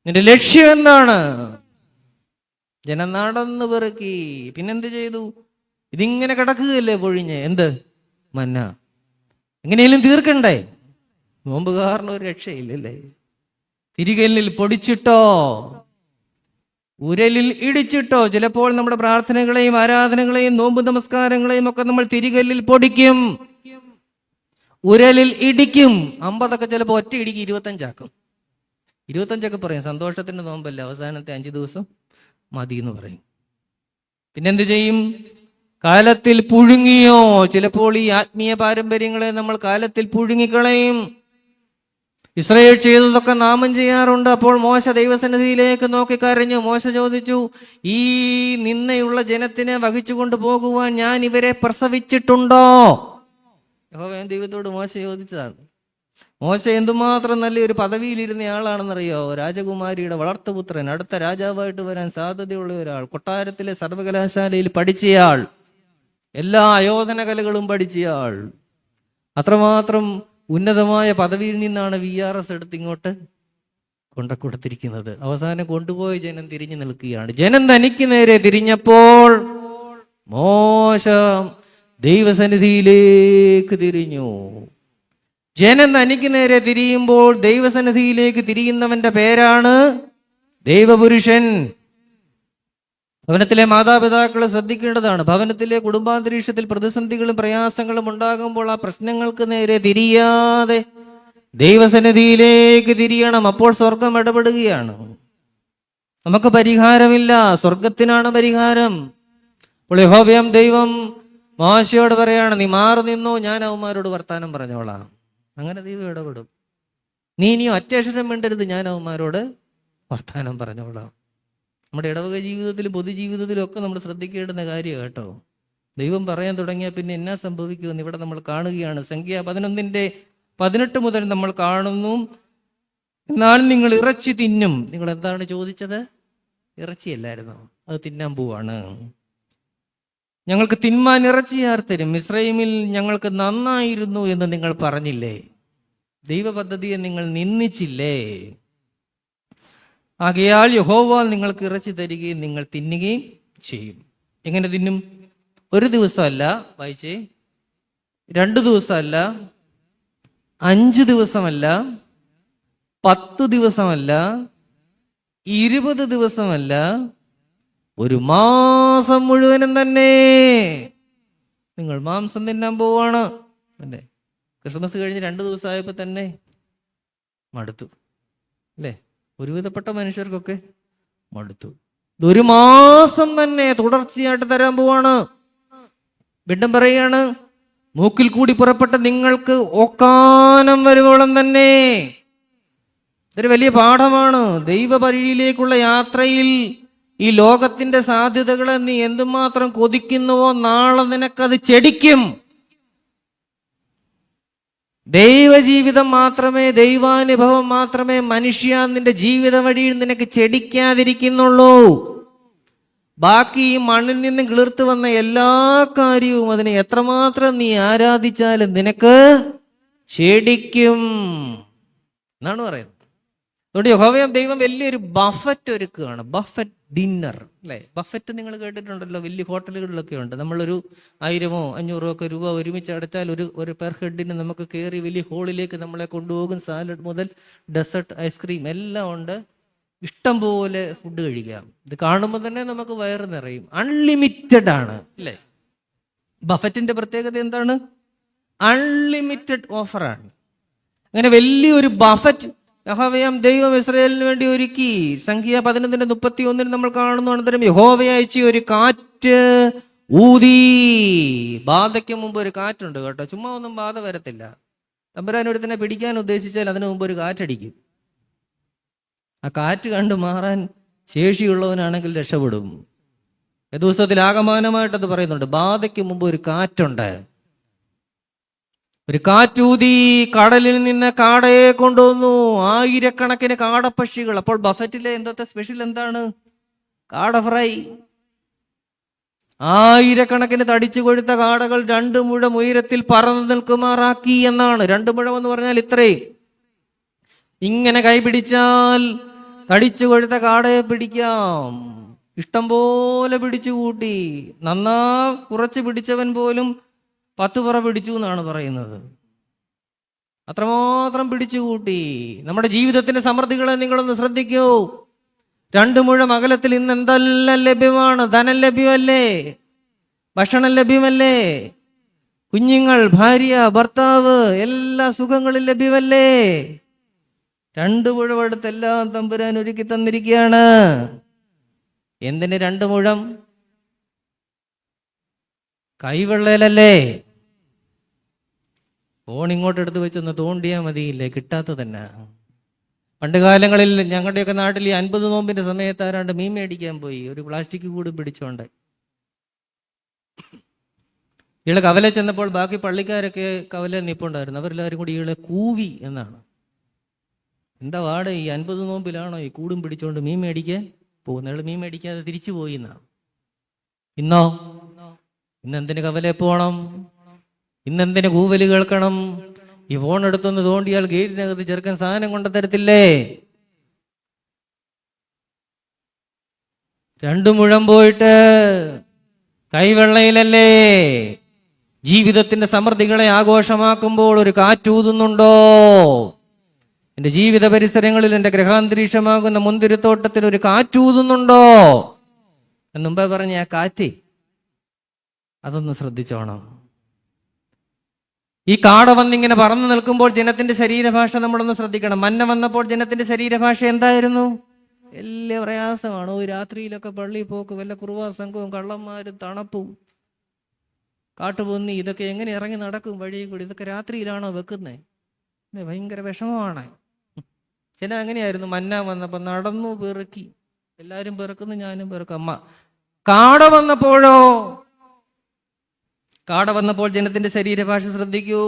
നിന്റെ ലക്ഷ്യം എന്താണ്? ജനം നടന്ന് പെറുക്കി. പിന്നെന്ത് ചെയ്തു? ഇതിങ്ങനെ കിടക്കുകയല്ലേ പൊഴിഞ്ഞ്, എന്ത് മന്ന, എങ്ങനെയും തീർക്കണ്ടേ? നോമ്പ് കാരണം ഒരു രക്ഷയില്ലല്ലേ. തിരികല്ലിൽ പൊടിച്ചിട്ടോ, ഉരലിൽ ഇടിച്ചിട്ടോ. ചിലപ്പോൾ നമ്മുടെ പ്രാർത്ഥനകളെയും ആരാധനകളെയും നോമ്പ് നമസ്കാരങ്ങളെയും ഒക്കെ നമ്മൾ തിരികല്ലിൽ പൊടിക്കും, ഉരലിൽ ഇടിക്കും. 50 ചിലപ്പോൾ ഒറ്റ ഇടിക്ക് 25 25 പറയും. സന്തോഷത്തിന്റെ നോമ്പല്ല, അവസാനത്തെ 5 ദിവസം മതി എന്ന് പറയും. പിന്നെന്ത് ചെയ്യും? കാലത്തിൽ പുഴുങ്ങിയോ. ചിലപ്പോൾ ഈ ആത്മീയ പാരമ്പര്യങ്ങളെ നമ്മൾ കാലത്തിൽ പുഴുങ്ങിക്കളയും. ഇസ്രായേൽ ചെയ്തതൊക്കെ നാമം ചെയ്യാറുണ്ട്. അപ്പോൾ മോശ ദൈവസന്നിധിയിലേക്ക് നോക്കി കരഞ്ഞു. മോശ ചോദിച്ചു, ഈ നിന്നയുള്ള ജനത്തിനെ വഹിച്ചുകൊണ്ട് പോകുവാൻ ഞാൻ ഇവരെ പ്രസവിച്ചിട്ടുണ്ടോ? യഹോവ ദൈവത്തോട് മോശ ചോദിച്ചതാണ്. മോശ എന്തുമാത്രം നല്ലൊരു പദവിയിലിരുന്ന ആളാണെന്നറിയോ? രാജകുമാരിയുടെ വളർത്തുപുത്രൻ, അടുത്ത രാജാവായിട്ട് വരാൻ സാധ്യതയുള്ള ഒരാൾ, കൊട്ടാരത്തിലെ സർവകലാശാലയിൽ പഠിച്ചയാൾ, എല്ലാ ആയോധന കലകളും പഠിച്ചയാൾ. അത്രമാത്രം ഉന്നതമായ പദവിയിൽ നിന്നാണ് VRS എടുത്ത് ഇങ്ങോട്ട് കൊണ്ടുകൊടുത്തിരിക്കുന്നത്. അവസാനം കൊണ്ടുപോയി ജനം തിരിഞ്ഞു നിൽക്കുകയാണ്. ജനം തനിക്ക് നേരെ തിരിഞ്ഞപ്പോൾ മോശ ദൈവസന്നിധിയിലേക്ക് തിരിഞ്ഞു. ജനം തനിക്ക് നേരെ തിരിയുമ്പോൾ ദൈവസന്നിധിയിലേക്ക് തിരിയുന്നവന്റെ പേരാണ് ദൈവപുരുഷൻ. ഭവനത്തിലെ മാതാപിതാക്കളെ ശ്രദ്ധിക്കേണ്ടതാണ്. ഭവനത്തിലെ കുടുംബാന്തരീക്ഷത്തിൽ പ്രതിസന്ധികളും പ്രയാസങ്ങളും ഉണ്ടാകുമ്പോൾ ആ പ്രശ്നങ്ങൾക്ക് നേരെ തിരിയാതെ ദൈവസന്നിധിയിലേക്ക് തിരിയണം. അപ്പോൾ സ്വർഗം ഇടപെടുകയാണ്. നമുക്ക് പരിഹാരമില്ല, സ്വർഗത്തിനാണ് പരിഹാരം. അപ്പോൾ യഹോവയാം ദൈവം മോശയോട് പറയാണ്, നീ മാറി നിന്നോ, ഞാൻ അവന്മാരോട് വർത്താനം പറഞ്ഞോളാം. അങ്ങനെ ദൈവം ഇടപെടും. നീ ഇനിയും ഒറ്റക്ഷരം വേണ്ടരുത്, ഞാൻ അവന്മാരോട് വർത്താനം പറഞ്ഞോളാം. നമ്മുടെ ഇടവക ജീവിതത്തിലും പൊതുജീവിതത്തിലും ഒക്കെ നമ്മൾ ശ്രദ്ധിക്കേണ്ടുന്ന കാര്യം കേട്ടോ. ദൈവം പറയാൻ തുടങ്ങിയാൽ പിന്നെ എന്നാ സംഭവിക്കുമെന്ന് ഇവിടെ നമ്മൾ കാണുകയാണ്. സംഖ്യ 11:18 മുതൽ നമ്മൾ കാണുന്നു. എന്നാൽ നിങ്ങൾ ഇറച്ചി തിന്നും. നിങ്ങൾ എന്താണ് ചോദിച്ചത്? ഇറച്ചിയല്ലായിരുന്നോ? അത് തിന്നാൻ പോവാണ്. ഞങ്ങൾക്ക് തിന്മാൻ ഇറച്ചിയാർ തരും, മിസ്രയീമിൽ ഞങ്ങൾക്ക് നന്നായിരുന്നു എന്ന് നിങ്ങൾ പറഞ്ഞില്ലേ? ദൈവ പദ്ധതിയെ നിങ്ങൾ നിന്ദിച്ചില്ലേ? ആകയാൽ യഹോവ നിങ്ങൾക്ക് ഇറച്ചി തരികയും നിങ്ങൾ തിന്നുകയും ചെയ്യും. എങ്ങനെ തിന്നും? ഒരു ദിവസമല്ല, വായിച്ചേ, 2 ദിവസമല്ല, 5 ദിവസമല്ല, 10 ദിവസമല്ല, 20 ദിവസമല്ല, 1 മാസം മുഴുവനും തന്നെ നിങ്ങൾ മാംസം തിന്നാൻ പോവാണ്. അല്ലേ? ക്രിസ്മസ് കഴിഞ്ഞ് 2 ദിവസമായപ്പോ തന്നെ മടുത്തു അല്ലേ? ഒരുവിധപ്പെട്ട മനുഷ്യർക്കൊക്കെ മടുത്തു. 1 മാസം തന്നെ തുടർച്ചയായിട്ട് തരാൻ പോവാണ്. വീണ്ടും പറയുകയാണ്, മൂക്കിൽ കൂടി പുറപ്പെട്ട നിങ്ങൾക്ക് ഓക്കാനം വരുവോളം തന്നെ. ഇതൊരു വലിയ പാഠമാണ്. ദൈവ വഴിയിലേക്കുള്ള യാത്രയിൽ ഈ ലോകത്തിന്റെ സാധ്യതകളെ നീ എന്തുമാത്രം കൊതിക്കുന്നുവോ, നാളെ നിനക്കത് ചെടിക്കും. ദൈവജീവിതം മാത്രമേ, ദൈവാനുഭവം മാത്രമേ മനുഷ്യ നിന്റെ ജീവിത വഴിയിൽ നിനക്ക് ചെടിക്കാതിരിക്കുന്നുള്ളൂ. ബാക്കി ഈ മണ്ണിൽ നിന്ന് കിളിർത്തു വന്ന എല്ലാ കാര്യവും അതിനെ എത്രമാത്രം നീ ആരാധിച്ചാലും നിനക്ക് ചെടിക്കും എന്നാണ് പറയുന്നത്. അതുകൊണ്ട് യഹോവയാം ദൈവം വലിയൊരു ബഫറ്റ് ഒരുക്കുകയാണ്. ബഫറ്റ് ഡിന്നർ അല്ലെ? ബഫറ്റ് നിങ്ങൾ കേട്ടിട്ടുണ്ടല്ലോ, വലിയ ഹോട്ടലുകളിലൊക്കെ ഉണ്ട്. നമ്മളൊരു 1000-500 ഒക്കെ രൂപ ഒരുമിച്ച് അടച്ചാൽ ഒരു പെർ ഹെഡിന് നമുക്ക് കയറി വലിയ ഹോളിലേക്ക് നമ്മളെ കൊണ്ടുപോകും. സാലഡ് മുതൽ ഡെസേർട്ട്, ഐസ്ക്രീം എല്ലാം ഉണ്ട്. ഇഷ്ടം പോലെ ഫുഡ് കഴിക്കാം. ഇത് കാണുമ്പോൾ തന്നെ നമുക്ക് വയറ് നിറയും. അൺലിമിറ്റഡ് ആണ് അല്ലേ? ബഫറ്റിന്റെ പ്രത്യേകത എന്താണ്? അൺലിമിറ്റഡ് ഓഫറാണ്. അങ്ങനെ വലിയൊരു ബഫറ്റ് യഹോവയാം ദൈവം ഇസ്രായേലിന് വേണ്ടി ഒരുക്കി. സംഖ്യ 11:31 നമ്മൾ കാണുന്നു. അനന്തരം യഹോവ അയച്ച ഒരു കാറ്റ് ഊതി. ബാധയ്ക്ക് മുമ്പ് ഒരു കാറ്റുണ്ട് കേട്ടോ, ചുമ്മാ ഒന്നും ബാധ വരത്തില്ല. തമ്പുരാനൊരുത്തിനെ പിടിക്കാൻ ഉദ്ദേശിച്ചാൽ അതിനു മുമ്പ് ഒരു കാറ്റടിക്കും. ആ കാറ്റ് കണ്ടു മാറാൻ ശേഷിയുള്ളവനാണെങ്കിൽ രക്ഷപ്പെടും. ദിവസത്തിൽ ആകമാനമായിട്ടത് പറയുന്നുണ്ട്, ബാധയ്ക്ക് മുമ്പ് ഒരു കാറ്റുണ്ട്. ഒരു കാറ്റൂതി, കടലിൽ നിന്ന് കാടയെ കൊണ്ടുവന്നു, ആയിരക്കണക്കിന് കാടപ്പക്ഷികൾ. അപ്പോൾ ബഫറ്റിലെ എന്തത്തെ സ്പെഷ്യൽ എന്താണ്? കാട ഫ്രൈ. ആയിരക്കണക്കിന് തടിച്ചു കൊഴുത്ത കാടകൾ 2 മുഴം ഉയരത്തിൽ പറന്നു നിൽക്കുമാറാക്കി എന്നാണ്. 2 മുഴം എന്ന് പറഞ്ഞാൽ ഇത്രയും. ഇങ്ങനെ കൈ പിടിച്ചാൽ തടിച്ചു കൊഴുത്ത കാടയെ പിടിക്കാം. ഇഷ്ടം പോലെ പിടിച്ചു കൂട്ടി. കുറച്ച് പിടിച്ചവൻ പോലും 10 പറ പിടിച്ചു എന്നാണ് പറയുന്നത്. അത്രമാത്രം പിടിച്ചു കൂട്ടി. നമ്മുടെ ജീവിതത്തിന്റെ സമൃദ്ധികളെ നിങ്ങളൊന്ന് ശ്രദ്ധിക്കൂ. 2 മുഴം അകലത്തിൽ ഇന്ന് എന്തെല്ലാം ലഭ്യമാണ്? ധനം ലഭ്യമല്ലേ? ഭക്ഷണം ലഭ്യമല്ലേ? കുഞ്ഞുങ്ങൾ, ഭാര്യ, ഭർത്താവ്, എല്ലാ സുഖങ്ങളും ലഭ്യമല്ലേ? 2 മുഴം അടുത്തെല്ലാം തമ്പുരാൻ ഒരുക്കി തന്നിരിക്കുകയാണ്. എന്തിന് 2 മുഴം? കൈവെള്ളയിലല്ലേ? ഫോൺ ഇങ്ങോട്ട് എടുത്ത് വെച്ചൊന്ന് തോണ്ടിയാൽ മതിയില്ലേ, കിട്ടാത്ത തന്നെ. പണ്ട് കാലങ്ങളിൽ ഞങ്ങളുടെയൊക്കെ നാട്ടിൽ ഈ 50 നോമ്പിന്റെ സമയത്ത് ആരാണ്ട് മീൻ മേടിക്കാൻ പോയി, ഒരു പ്ലാസ്റ്റിക് കൂട് പിടിച്ചോണ്ട്. ഇയാളെ കവല ചെന്നപ്പോൾ ബാക്കി പള്ളിക്കാരൊക്കെ കവല നിപ്പുണ്ടായിരുന്നു. അവരെല്ലാവരും കൂടി ഇയാളെ കൂവി എന്നാണ്. എന്താ വാട്, ഈ 50 നോമ്പിലാണോ ഈ കൂടും പിടിച്ചോണ്ട് മീൻ മേടിക്കാൻ പോകുന്ന? അയാൾ മീൻ മേടിക്കാതെ തിരിച്ചു പോയി എന്നാണ്. ഇന്നെന്തിന് കവലെ പോകണം? ഇന്നെന്തിന് കൂവല് കേൾക്കണം? ഈ ഫോൺ എടുത്തൊന്ന് തോണ്ടിയാൽ ഗേറ്റിനകത്ത് ചെറുക്കൻ സാധനം കൊണ്ടു തരത്തില്ലേ? 2 മുഴം പോയിട്ട് കൈവെള്ളയിലല്ലേ? ജീവിതത്തിന്റെ സമൃദ്ധികളെ ആഘോഷമാക്കുമ്പോൾ ഒരു കാറ്റൂതുന്നുണ്ടോ? എന്റെ ജീവിത പരിസരങ്ങളിൽ, എന്റെ ഗ്രഹാന്തരീക്ഷമാകുന്ന മുന്തിരിത്തോട്ടത്തിൽ ഒരു കാറ്റൂതുന്നുണ്ടോ? മുമ്പേ പറഞ്ഞ ആ കാറ്റ്, അതൊന്ന് ശ്രദ്ധിച്ചോണം. ഈ കാട വന്നിങ്ങനെ പറന്നു നിൽക്കുമ്പോൾ ജനത്തിന്റെ ശരീരഭാഷ നമ്മളൊന്ന് ശ്രദ്ധിക്കണം. മന്ന വന്നപ്പോൾ ജനത്തിന്റെ ശരീരഭാഷ എന്തായിരുന്നു? വലിയ പ്രയാസമാണ്. ഒരു രാത്രിയിലൊക്കെ പള്ളിയിൽ പോക്ക്, വല്ല കുറുവാ സംഘവും, കള്ളന്മാരും, തണുപ്പും, കാട്ടുപൊന്നി, ഇതൊക്കെ എങ്ങനെ ഇറങ്ങി നടക്കും വഴി കൂടി? ഇതൊക്കെ രാത്രിയിലാണോ വെക്കുന്നത്? ഭയങ്കര വിഷമമാണ്. ചില അങ്ങനെയായിരുന്നു. മന്ന വന്നപ്പോൾ നടന്നു പെറുക്കി, എല്ലാരും പെറുക്കുന്നു, ഞാനും പെറുക്കും. കാട വന്നപ്പോഴോ? കാട വന്നപ്പോൾ ജനത്തിന്റെ ശരീരഭാഷ ശ്രദ്ധിക്കൂ.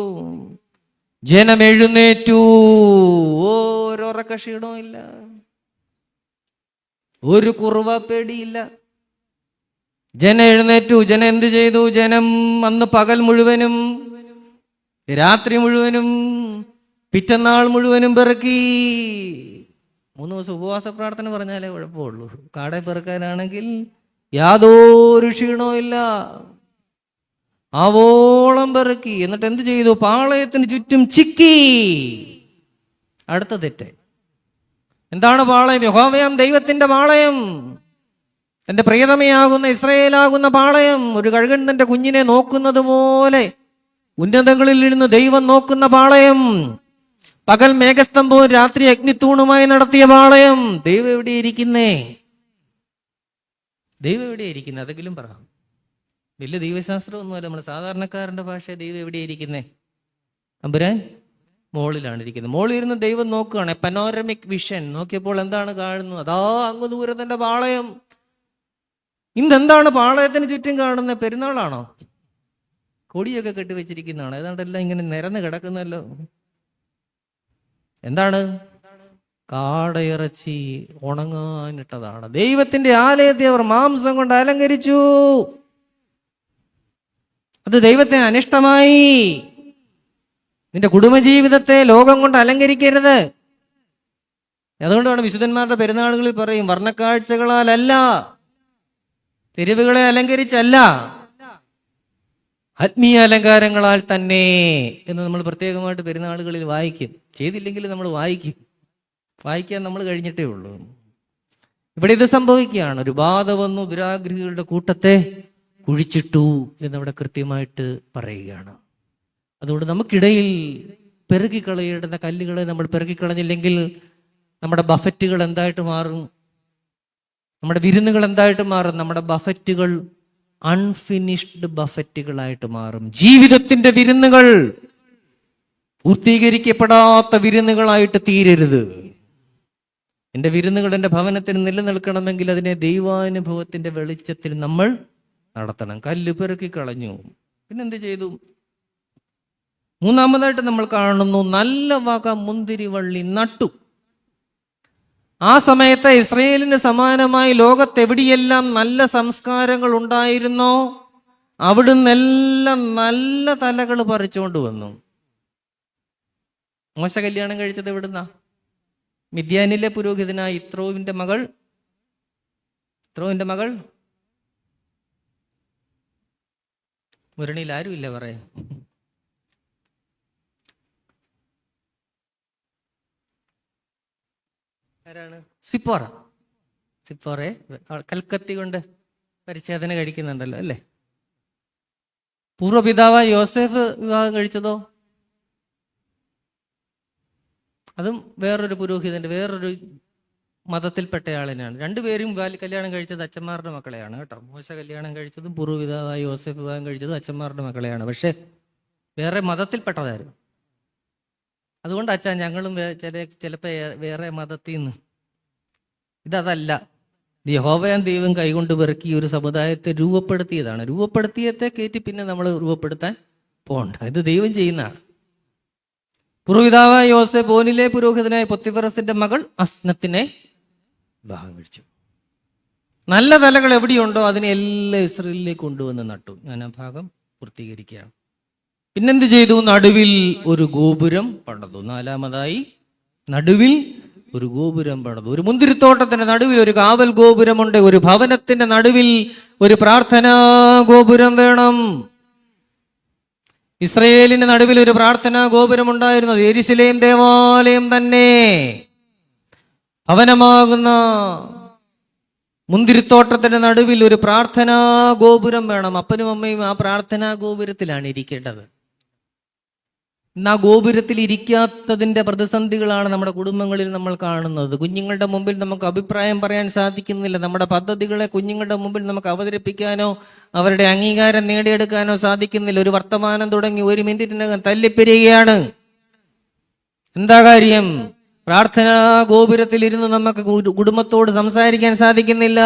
ജനം എഴുന്നേറ്റു. ഓരോറക്ക ക്ഷീണവും ഇല്ല, ഒരു കുറവ പേടിയില്ല. ജനം എഴുന്നേറ്റു. ജനം എന്ത് ചെയ്തു? ജനം അന്ന് പകൽ മുഴുവനും, രാത്രി മുഴുവനും, പിറ്റന്നാൾ മുഴുവനും പെറുക്കി. 3 ദിവസം ഉപവാസ പ്രാർത്ഥന പറഞ്ഞാലേ കുഴപ്പമുള്ളൂ. കാട പെറുക്കാനാണെങ്കിൽ യാതൊരു ക്ഷീണവും ഇല്ല. ആവോളം പെറുക്കി. എന്നിട്ട് എന്ത് ചെയ്തു? പാളയത്തിന് ചുറ്റും ചിക്കി. അടുത്ത തെറ്റ് എന്താണ്? പാളയം, യഹോവയാം ദൈവത്തിന്റെ പാളയം, തന്റെ പ്രിയതമയാകുന്ന ഇസ്രായേലാകുന്ന പാളയം. ഒരു കഴുകൻ തന്റെ കുഞ്ഞിനെ നോക്കുന്നത് പോലെ ഉന്നതങ്ങളിൽ ഇരുന്ന് ദൈവം നോക്കുന്ന പാളയം. പകൽ മേഘസ്തംഭവും രാത്രി അഗ്നിത്തൂണുമായി നടത്തിയ പാളയം. ദൈവം എവിടെയിരിക്കുന്നേ? ദൈവം എവിടെയിരിക്കുന്നത്? അതെങ്കിലും പറ. വലിയ ദൈവശാസ്ത്രമൊന്നുമല്ല, നമ്മുടെ സാധാരണക്കാരന്റെ ഭാഷ. ദൈവം എവിടെയിരിക്കുന്നേ? തമ്പുരാൻ മോളിലാണ് ഇരിക്കുന്നത്. മോളിൽ ഇരുന്ന് ദൈവം നോക്കുകയാണ്. Panoramic vision. നോക്കിയപ്പോൾ എന്താണ് കാണുന്നത്? അതാ അങ്ങ് ദൂരെ തന്റെ പാളയം. ഇന്നെന്താണ് പാളയത്തിന് ചുറ്റും കാണുന്നത്? പെരുന്നാളാണോ? കൊടിയൊക്കെ കെട്ടിവെച്ചിരിക്കുന്നതാണ്. ഏതാണ്ടെല്ലാം ഇങ്ങനെ നിരന്ന് കിടക്കുന്നല്ലോ. എന്താണ്? കാടയിറച്ചി ഉണങ്ങാനിട്ടതാണ്. ദൈവത്തിന്റെ ആലയത്തെ അവർ മാംസം കൊണ്ട് അലങ്കരിച്ചു. അത് ദൈവത്തിന് അനിഷ്ടമായി. നിന്റെ കുടുംബജീവിതത്തെ ലോകം കൊണ്ട് അലങ്കരിക്കരുത്. അതുകൊണ്ടാണ് വിശുദ്ധന്മാരുടെ പെരുന്നാളുകളിൽ പറയും, വർണ്ണക്കാഴ്ചകളാലല്ല, തെരുവുകളെ അലങ്കരിച്ചല്ല, ആത്മീയ അലങ്കാരങ്ങളാൽ തന്നെ എന്ന് നമ്മൾ പ്രത്യേകമായിട്ട് പെരുന്നാളുകളിൽ വായിക്കും. ചെയ്തില്ലെങ്കിൽ നമ്മൾ വായിക്കാൻ നമ്മൾ കഴിഞ്ഞിട്ടേ ഉള്ളൂ. ഇവിടെ ഇത് സംഭവിക്കുകയാണ്. ഒരു ബാധ വന്നു, ദുരാഗ്രഹികളുടെ കൂട്ടത്തെ കുഴിച്ചിട്ടു എന്നവിടെ കൃത്യമായിട്ട് പറയുകയാണ്. അതുകൊണ്ട് നമുക്കിടയിൽ പെറുകിക്കളയേണ്ടുന്ന കല്ലുകളെ നമ്മൾ പെറുകിക്കളഞ്ഞില്ലെങ്കിൽ നമ്മുടെ ബഫറ്റുകൾ എന്തായിട്ട് മാറും? നമ്മുടെ വിരുന്നുകൾ എന്തായിട്ട് മാറും? നമ്മുടെ ബഫറ്റുകൾ അൺഫിനിഷ്ഡ് ബഫറ്റുകളായിട്ട് മാറും. ജീവിതത്തിന്റെ വിരുന്നുകൾ പൂർത്തീകരിക്കപ്പെടാത്ത വിരുന്നുകളായിട്ട് തീരരുത്. എൻ്റെ വിരുന്നുകൾ എൻ്റെ ഭവനത്തിന് നിലനിൽക്കണമെങ്കിൽ അതിനെ ദൈവാനുഭവത്തിന്റെ വെളിച്ചത്തിൽ നമ്മൾ നടത്തണം. കല്ല് പെറുക്കി കളഞ്ഞു, പിന്നെന്ത് ചെയ്തു? മൂന്നാമതായിട്ട് നമ്മൾ കാണുന്നു, നല്ല വക മുന്തിരിവള്ളി നട്ടു. ആ സമയത്ത് ഇസ്രയേലിന് സമാനമായി ലോകത്തെവിടെയെല്ലാം നല്ല സംസ്കാരങ്ങൾ ഉണ്ടായിരുന്നോ അവിടുന്നെല്ലാം നല്ല തലകൾ പറിച്ചുകൊണ്ട് വന്നു. മോശ കല്യാണം കഴിച്ചത് എവിടുന്നാ? മിദ്യാനിലെ പുരോഹിതനായ യിത്രോവിന്റെ മകൾ മുരണിയിൽ ആരുമില്ല പറയാൻ. ആരാണ്? സിപ്പോറെ കൽക്കത്തി കൊണ്ട് പരിച്ഛേദന കഴിക്കുന്നുണ്ടല്ലോ അല്ലേ? പൂർവ്വപിതാവായ യോസേഫ് വിവാഹം കഴിച്ചതോ? അതും വേറൊരു പുരോഹിതന്റെ വേറൊരു മതത്തിൽപ്പെട്ടയാളിനാണ്. രണ്ടുപേരും കല്യാണം കഴിച്ചത് അച്ഛന്മാരുടെ മക്കളെയാണ് കേട്ടോ. മോശ കല്യാണം കഴിച്ചതും പൂർവ്വപിതാവായ യോസേഫ് വിവാഹം കഴിച്ചതും അച്ഛന്മാരുടെ മക്കളെയാണ്. പക്ഷെ വേറെ മതത്തിൽപ്പെട്ടതായിരുന്നു. അതുകൊണ്ട് അച്ഛാ ഞങ്ങളും ചിലപ്പോൾ വേറെ മതത്തിൽ നിന്ന്. ഇതല്ല, യഹോവയാം ദൈവം കൈകൊണ്ട് പെറുക്കി ഒരു സമുദായത്തെ രൂപപ്പെടുത്തിയതാണ്. രൂപപ്പെടുത്തിയത്തെ കയറ്റി പിന്നെ നമ്മൾ രൂപപ്പെടുത്താൻ പോകണ്ട. ഇത് ദൈവം ചെയ്യുന്നതാണ്. പൂർവ്വപിതാവായ യോസേഫ് ഓനിലെ പുരോഹിതനായ പൊത്തിഫറസിന്റെ മകൾ അസ്നത്തിനെ വിവാഹം കഴിച്ചു. നല്ല തലകൾ എവിടെയുണ്ടോ അതിനെ എല്ലാം ഇസ്രയേലിലേക്ക് കൊണ്ടുവന്ന് നട്ടു. ഞാൻ ആ ഭാഗം പൂർത്തീകരിക്കുകയാണ്. പിന്നെന്ത് ചെയ്തു? നടുവിൽ ഒരു ഗോപുരം പണിതു. നാലാമതായി നടുവിൽ ഒരു ഗോപുരം പണിതു. ഒരു മുന്തിരിത്തോട്ടത്തിന്റെ നടുവിൽ ഒരു കാവൽ ഗോപുരമുണ്ട്. ഒരു ഭവനത്തിന്റെ നടുവിൽ ഒരു പ്രാർത്ഥനാ ഗോപുരം വേണം. ഇസ്രയേലിന്റെ നടുവിൽ ഒരു പ്രാർത്ഥനാ ഗോപുരം ഉണ്ടായിരുന്നത് യെരുശലേം ദേവാലയം തന്നെ. ഭവനമാകുന്ന മുന്തിരിത്തോട്ടത്തിന്റെ നടുവിൽ ഒരു പ്രാർത്ഥനാ ഗോപുരം വേണം. അപ്പനും അമ്മയും ആ പ്രാർത്ഥനാ ഗോപുരത്തിലാണ് ഇരിക്കേണ്ടത്. ഇന്ന് ആ ഗോപുരത്തിൽ ഇരിക്കാത്തതിന്റെ പ്രതിസന്ധികളാണ് നമ്മുടെ കുടുംബങ്ങളിൽ നമ്മൾ കാണുന്നത്. കുഞ്ഞുങ്ങളുടെ മുമ്പിൽ നമുക്ക് അഭിപ്രായം പറയാൻ സാധിക്കുന്നില്ല. നമ്മുടെ പദ്ധതികളെ കുഞ്ഞുങ്ങളുടെ മുമ്പിൽ നമുക്ക് അവതരിപ്പിക്കാനോ അവരുടെ അംഗീകാരം നേടിയെടുക്കാനോ സാധിക്കുന്നില്ല. ഒരു വർത്തമാനം തുടങ്ങി 1 മിനിറ്റിനകം തല്ലിപ്പിരിയുകയാണ്. എന്താ കാര്യം? പ്രാർത്ഥനാ ഗോപുരത്തിൽ ഇരുന്ന് നമുക്ക് കുടുംബത്തോട് സംസാരിക്കാൻ സാധിക്കുന്നില്ല.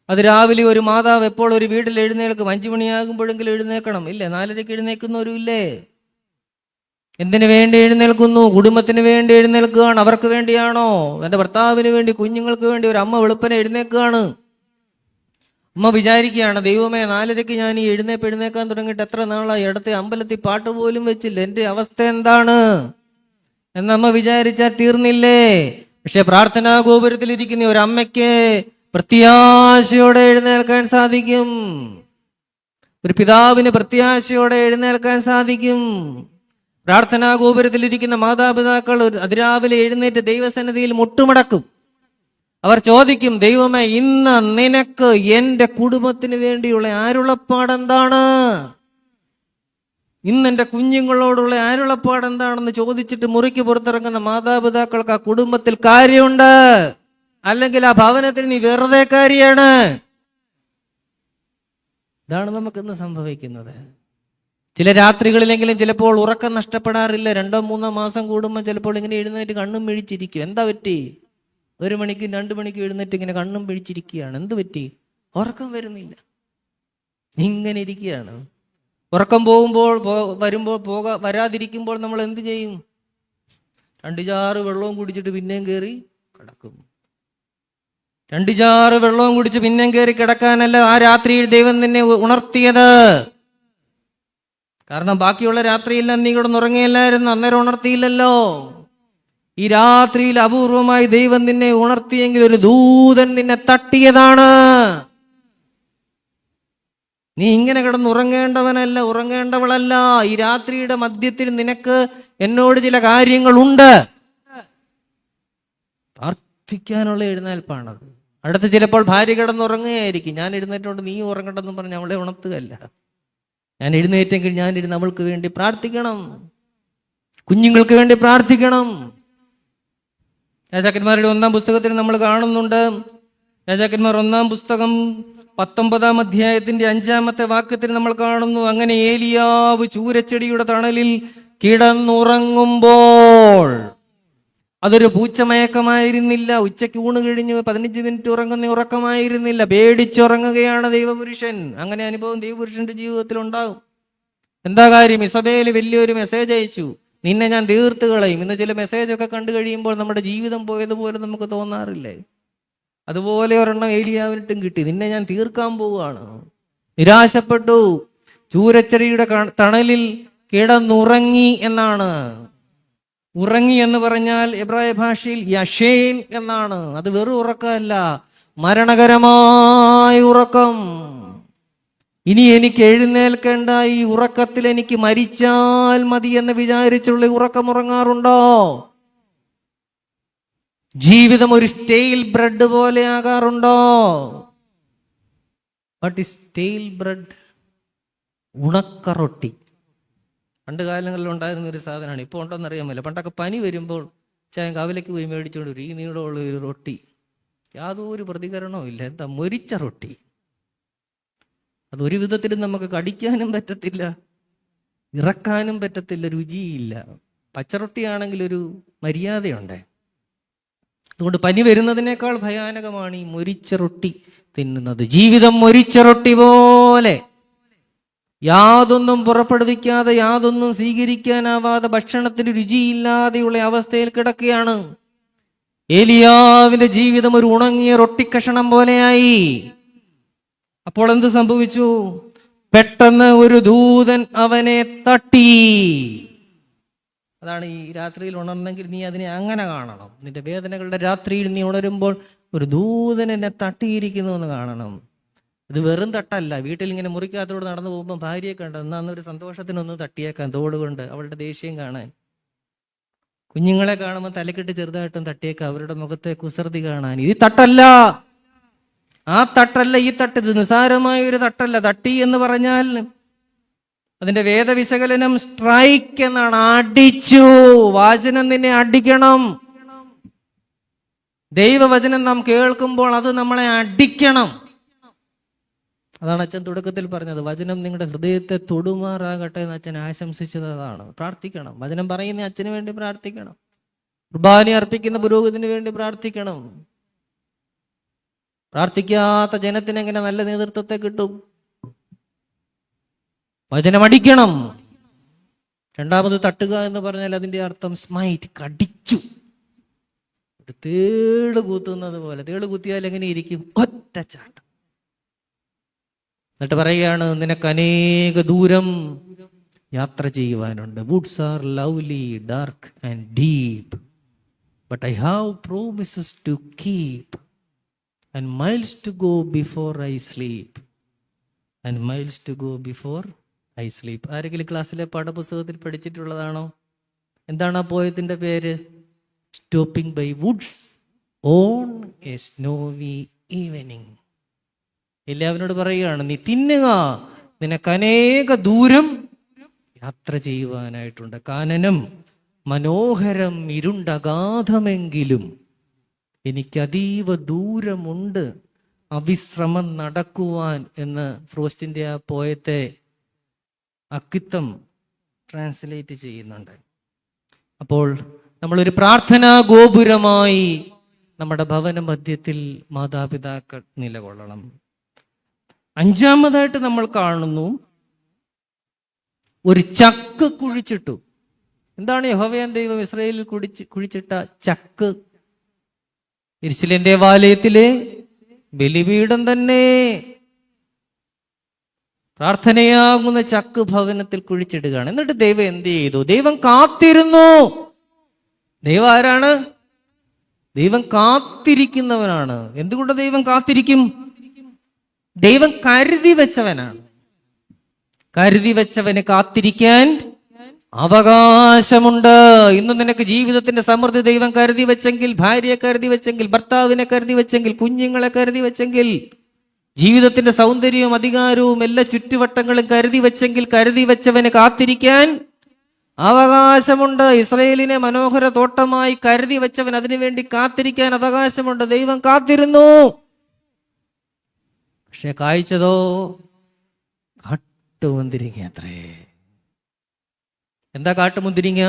അത് രാവിലെ ഒരു മാതാവ് എപ്പോൾ ഒരു വീട്ടിൽ എഴുന്നേൽക്കും? 5 മണിയാകുമ്പോഴെങ്കിലും എഴുന്നേൽക്കണം ഇല്ലേ? 4:30 എഴുന്നേൽക്കുന്നവരും ഇല്ലേ? എന്തിനു വേണ്ടി എഴുന്നേൽക്കുന്നു? കുടുംബത്തിന് വേണ്ടി എഴുന്നേൽക്കുകയാണ്. അവർക്ക് വേണ്ടിയാണോ? തന്റെ ഭർത്താവിന് വേണ്ടി, കുഞ്ഞുങ്ങൾക്ക് വേണ്ടി ഒരു അമ്മ വെളുപ്പനെ എഴുന്നേൽക്കുകയാണ്. അമ്മ വിചാരിക്കുകയാണ്, ദൈവമേ 4:30 ഞാൻ ഈ എഴുന്നേക്കാൻ തുടങ്ങിയിട്ട് എത്ര നാളായി, അടുത്ത അമ്പലത്തിൽ പാട്ട് പോലും വെച്ചില്ല, എന്റെ അവസ്ഥ എന്താണ് എന്നമ്മ വിചാരിച്ചാൽ തീർന്നില്ലേ? പക്ഷെ പ്രാർത്ഥനാ ഗോപുരത്തിൽ ഇരിക്കുന്ന ഒരു അമ്മയ്ക്ക് പ്രത്യാശയോടെ എഴുന്നേൽക്കാൻ സാധിക്കും. ഒരു പിതാവിന് പ്രത്യാശയോടെ എഴുന്നേൽക്കാൻ സാധിക്കും. പ്രാർത്ഥനാ ഗോപുരത്തിലിരിക്കുന്ന മാതാപിതാക്കൾ അതിരാവിലെ എഴുന്നേറ്റ് ദൈവസന്നിധിയിൽ മുട്ടുമടക്കും. അവർ ചോദിക്കും, ദൈവമേ ഇന്ന് നിനക്ക് എന്റെ കുടുംബത്തിന് വേണ്ടിയുള്ള അരുളപ്പാടെന്താണ്? ഇന്ന് എൻ്റെ കുഞ്ഞുങ്ങളോടുള്ള അരുളപ്പാടെന്താണെന്ന് ചോദിച്ചിട്ട് മുറിക്ക് പുറത്തിറങ്ങുന്ന മാതാപിതാക്കൾക്ക് ആ കുടുംബത്തിൽ കാര്യമുണ്ട്, അല്ലെങ്കിൽ ആ ഭവനത്തിൽ നീ വെറുതെ കാര്യമാണ്. ഇതാണ് നമുക്കിന്ന് സംഭവിക്കുന്നത്. ചില രാത്രികളിലെങ്കിലും ചിലപ്പോൾ ഉറക്കം നഷ്ടപ്പെടാറില്ല. 2-3 മാസം കൂടുമ്പോൾ ചിലപ്പോൾ ഇങ്ങനെ എഴുന്നേറ്റ് കണ്ണും പിഴിച്ചിരിക്കും. എന്താ പറ്റി? 1 മണിക്കും 2 മണിക്കും എഴുന്നേറ്റ് ഇങ്ങനെ കണ്ണും പിഴിച്ചിരിക്കുകയാണ്. എന്ത് പറ്റി? ഉറക്കം വരുന്നില്ല, ഇങ്ങനെ ഇരിക്കുകയാണ്. ഉറക്കം വരാതിരിക്കുമ്പോൾ നമ്മൾ എന്ത് ചെയ്യും? 2 ജാറ് വെള്ളവും കുടിച്ചിട്ട് പിന്നെയും കയറി കിടക്കും. 2 ജാറ് വെള്ളവും കുടിച്ച് പിന്നെയും കയറി കിടക്കാനല്ല ആ രാത്രിയിൽ ദൈവം നിന്നെ ഉണർത്തിയത്. കാരണം ബാക്കിയുള്ള രാത്രിയെല്ലാം നീ കിടന്നുറങ്ങിയല്ലായിരുന്നു, അന്നേരം ഉണർത്തിയില്ലല്ലോ. ഈ രാത്രിയിൽ അപൂർവമായി ദൈവം നിന്നെ ഉണർത്തിയെങ്കിൽ ഒരു ദൂതൻ നിന്നെ തട്ടിയതാണ്. നീ ഇങ്ങനെ കിടന്നുറങ്ങേണ്ടവനല്ല, ഉറങ്ങേണ്ടവളല്ല. ഈ രാത്രിയുടെ മധ്യത്തിൽ നിനക്ക് എന്നോട് ചില കാര്യങ്ങളുണ്ട്. പ്രാർത്ഥിക്കാനുള്ള എഴുന്നേൽപ്പാണത്. അടുത്ത് ചിലപ്പോൾ ഭാര്യ കിടന്നുറങ്ങുകയായിരിക്കും. ഞാൻ എഴുന്നേറ്റോണ്ട് നീ ഉറങ്ങണ്ടെന്ന് പറഞ്ഞ് അവളെ ഉണർത്തുകയല്ല. ഞാൻ എഴുന്നേറ്റെങ്കിൽ ഞാനിരുന്ന് അവൾക്ക് വേണ്ടി പ്രാർത്ഥിക്കണം, കുഞ്ഞുങ്ങൾക്ക് വേണ്ടി പ്രാർത്ഥിക്കണം. രാജാക്കന്മാരുടെ 1-ാം പുസ്തകത്തിൽ നമ്മൾ കാണുന്നുണ്ട്. രാജാക്കന്മാർ 1-ാം പുസ്തകം 19 അധ്യായത്തിന്റെ 5 വാക്യത്തിൽ നമ്മൾ കാണുന്നു, അങ്ങനെ ഏലിയാവ് ചൂരച്ചെടിയുടെ തണലിൽ കിടന്നുറങ്ങുമ്പോൾ. അതൊരു പൂച്ചമയക്കമായിരുന്നില്ല. ഉച്ചയ്ക്ക് ഊണ് കഴിഞ്ഞ് 15 മിനിറ്റ് ഉറങ്ങുന്ന ഉറക്കമായിരുന്നില്ല. പേടിച്ചുറങ്ങുകയാണ് ദൈവപുരുഷൻ. അങ്ങനെ അനുഭവം ദൈവപുരുഷന്റെ ജീവിതത്തിൽ ഉണ്ടാകും. എന്താ കാര്യം? ഇസബേൽ വലിയൊരു മെസ്സേജ് അയച്ചു, നിന്നെ ഞാൻ തീർത്ത് കളയും. ഇന്ന് ചില മെസ്സേജൊക്കെ കണ്ടു കഴിയുമ്പോൾ നമ്മുടെ ജീവിതം പോയതുപോലെ നമുക്ക് തോന്നാറില്ലേ? അതുപോലെ ഒരെണ്ണം ഏലിയാവിനിട്ടും കിട്ടി, നിന്നെ ഞാൻ തീർക്കാൻ പോവുകയാണ്. നിരാശപ്പെട്ടു, ചൂരച്ചെടിയുടെ തണലിൽ കിടന്നുറങ്ങി എന്നാണ്. ഉറങ്ങി എന്ന് പറഞ്ഞാൽ എബ്രായ ഭാഷയിൽ യഷേൻ എന്നാണ്. അത് വെറും ഉറക്കമല്ല, മരണകരമായ ഉറക്കം. ഇനി എനിക്ക് എഴുന്നേൽക്കേണ്ട, ഈ ഉറക്കത്തിൽ എനിക്ക് മരിച്ചാൽ മതി എന്ന് വിചാരിച്ചുള്ള ഉറക്കം ഉറങ്ങാറുണ്ടോ? ജീവിതം ഒരു സ്റ്റെയിൽ ബ്രെഡ് പോലെ ആകാറുണ്ടോ? What is stale bread? ഉണക്ക റൊട്ടി. പണ്ട് കാലങ്ങളിൽ ഉണ്ടായിരുന്ന ഒരു സാധനമാണ്, ഇപ്പോൾ ഉണ്ടോന്ന് അറിയാമല്ലോ. പണ്ടൊക്കെ പനി വരുമ്പോൾ ചായ കവലയ്ക്ക് പോയി മേടിച്ചുകൊണ്ട് വരും, ഈ നീളമുള്ള ഒരു റൊട്ടി. യാതൊരു പ്രതികരണവും ഇല്ല. എന്താ? മൊരിച്ച റൊട്ടി. അതൊരു വിധത്തിലും നമുക്ക് കടിക്കാനും പറ്റത്തില്ല, ഇറക്കാനും പറ്റത്തില്ല, രുചിയില്ല. പച്ചറൊട്ടിയാണെങ്കിൽ ഒരു മര്യാദയുണ്ട്. അതുകൊണ്ട് പനി വരുന്നതിനേക്കാൾ ഭയാനകമാണ് ഈ മൊരിച്ച റൊട്ടി തിന്നുന്നത്. ജീവിതം മൊരിച്ച റൊട്ടി പോലെ, യാതൊന്നും പുറപ്പെടുവിക്കാതെ, യാതൊന്നും സ്വീകരിക്കാനാവാതെ, ഭക്ഷണത്തിന് രുചിയില്ലാതെയുള്ള അവസ്ഥയിൽ കിടക്കുകയാണ്. ഏലിയാവിന്റെ ജീവിതം ഒരു ഉണങ്ങിയ റൊട്ടിക്കഷണം പോലെയായി. അപ്പോൾ എന്ത് സംഭവിച്ചു? പെട്ടെന്ന് ഒരു ദൂതൻ അവനെ തട്ടി. അതാണ് ഈ രാത്രിയിൽ ഉണർന്നെങ്കിൽ നീ അതിനെ അങ്ങനെ കാണണം. നിന്റെ വേദനകളുടെ രാത്രിയിൽ നീ ഉണരുമ്പോൾ ഒരു ദൂതൻ എന്നെ തട്ടിയിരിക്കുന്നു എന്ന് കാണണം. ഇത് വെറും തട്ടല്ല. വീട്ടിൽ ഇങ്ങനെ മുറിക്കകത്തോട് നടന്നു പോകുമ്പോൾ ഭാര്യയെ കണ്ട എന്നാന്നൊരു സന്തോഷത്തിനൊന്ന് തട്ടിയേക്കാൻ, തോടുകൊണ്ട് അവളുടെ ദേഷ്യം കാണാൻ. കുഞ്ഞുങ്ങളെ കാണുമ്പോൾ തലക്കെട്ട് ചെറുതായിട്ടും തട്ടിയേക്കാം, അവരുടെ മുഖത്തെ കുസൃതി കാണാൻ. ഇത് തട്ടല്ല, ആ തട്ടല്ല ഈ തട്ട്. ഇത് നിസാരമായ ഒരു തട്ടല്ല. തട്ടി എന്ന് പറഞ്ഞാൽ അതിന്റെ വേദവിശകലനം സ്ട്രൈക്ക് എന്നാണ്. അടിച്ചു. വചനം നിന്നെ അടിക്കണം. ദൈവവചനം നാം കേൾക്കുമ്പോൾ അത് നമ്മളെ അടിക്കണം. അതാണ് അച്ഛൻ തുടക്കത്തിൽ പറഞ്ഞത്, വചനം നിങ്ങളുടെ ഹൃദയത്തെ തൊടുമാറാകട്ടെ എന്ന് അച്ഛൻ ആശംസിച്ചത് അതാണ്. പ്രാർത്ഥിക്കണം. വചനം പറയുന്ന അച്ഛന് വേണ്ടി പ്രാർത്ഥിക്കണം. കുർബാന അർപ്പിക്കുന്ന പുരോഹിതന് വേണ്ടി പ്രാർത്ഥിക്കണം. പ്രാർത്ഥിക്കാത്ത ജനത്തിന് എങ്ങനെ നല്ല നേതൃത്വത്തെ കിട്ടും? വചനം അടിക്കണം. രണ്ടാമത് തട്ടുക എന്ന് പറഞ്ഞാൽ അതിന്റെ അർത്ഥം സ്മൈറ്റ്, കടിച്ചു. ഒരു തേള് കുത്തുന്നത് പോലെ. തേള് കുത്തിയാൽ എങ്ങനെ ഇരിക്കും? ഒറ്റച്ചാട്ടം. എന്നിട്ട് പറയുകയാണ്, നിനക്ക് അനേക ദൂരം യാത്ര ചെയ്യുവാനുണ്ട്. Woods are lovely, dark and deep, but I have promises to keep, and miles to go before I sleep, and miles to go before I sleep. ആരെങ്കിലും ക്ലാസ്സിലെ പാഠപുസ്തകത്തിൽ പഠിച്ചിട്ടുള്ളതാണോ? എന്താണ് ആ പോയതിന്റെ പേര്? Stopping by woods on a snowy evening. എല്ലാവരോട് പറയുകയാണ്, നീ തിന്നുക, നിനക്ക് അനേക ദൂരം യാത്ര ചെയ്യുവാനായിട്ടുണ്ട്. കാനനം മനോഹരം ഇരുണ്ടഗാധമെങ്കിലും എനിക്ക് അതീവ ദൂരമുണ്ട് അവിശ്രമം നടക്കുവാൻ എന്ന് ഫ്രോസ്റ്റിന്റെ ആ പോയത്തെ അക്കിത്തം ട്രാൻസ്ലേറ്റ് ചെയ്യുന്നുണ്ട്. അപ്പോൾ നമ്മളൊരു പ്രാർത്ഥനാ ഗോപുരമായി നമ്മുടെ ഭവന മധ്യത്തിൽ മാതാപിതാക്കൾ നിലകൊള്ളണം. അഞ്ചാമതായിട്ട് നമ്മൾ കാണുന്നു, ഒരു ചക്ക് കുഴിച്ചിട്ടു. എന്താണ് യഹോവയാം ദൈവം ഇസ്രായേലിൽ കുഴിച്ചിട്ട ചക്ക്? യെരൂശലേം ദേവാലയത്തിലെ ബലിപീഠം തന്നെ. പ്രാർത്ഥനയാകുന്ന ചക്ക് ഭവനത്തിൽ കുഴിച്ചിടുകയാണ്. എന്നിട്ട് ദൈവം എന്ത് ചെയ്തു? ദൈവം കാത്തിരുന്നു. ദൈവം ആരാണ്? ദൈവം കാത്തിരിക്കുന്നവനാണ്. എന്തുകൊണ്ട് ദൈവം കാത്തിരിക്കും? ദൈവം കരുതി വെച്ചവനാണ്. കരുതി വെച്ചവന് കാത്തിരിക്കാൻ അവകാശമുണ്ട്. ഇന്ന് നിനക്ക് ജീവിതത്തിന്റെ സമൃദ്ധി ദൈവം കരുതി വെച്ചെങ്കിൽ, ഭാര്യയെ കരുതി വെച്ചെങ്കിൽ, ഭർത്താവിനെ കരുതി വെച്ചെങ്കിൽ, കുഞ്ഞുങ്ങളെ കരുതി വെച്ചെങ്കിൽ, ജീവിതത്തിന്റെ സൗന്ദര്യവും അധികാരവും എല്ലാ ചുറ്റുവട്ടങ്ങളും കരുതി വെച്ചെങ്കിൽ, കരുതി വെച്ചവന് കാത്തിരിക്കാൻ അവകാശമുണ്ട്. ഇസ്രായേലിനെ മനോഹര തോട്ടമായി കരുതി വെച്ചവൻ അതിനുവേണ്ടി കാത്തിരിക്കാൻ അവകാശമുണ്ട്. ദൈവം കാത്തിരുന്നു. പക്ഷെ കായ്ച്ചതോ കാട്ടുമുന്തിരിങ്ങ അത്രേ. എന്താ കാട്ടുമുന്തിരിങ്ങ?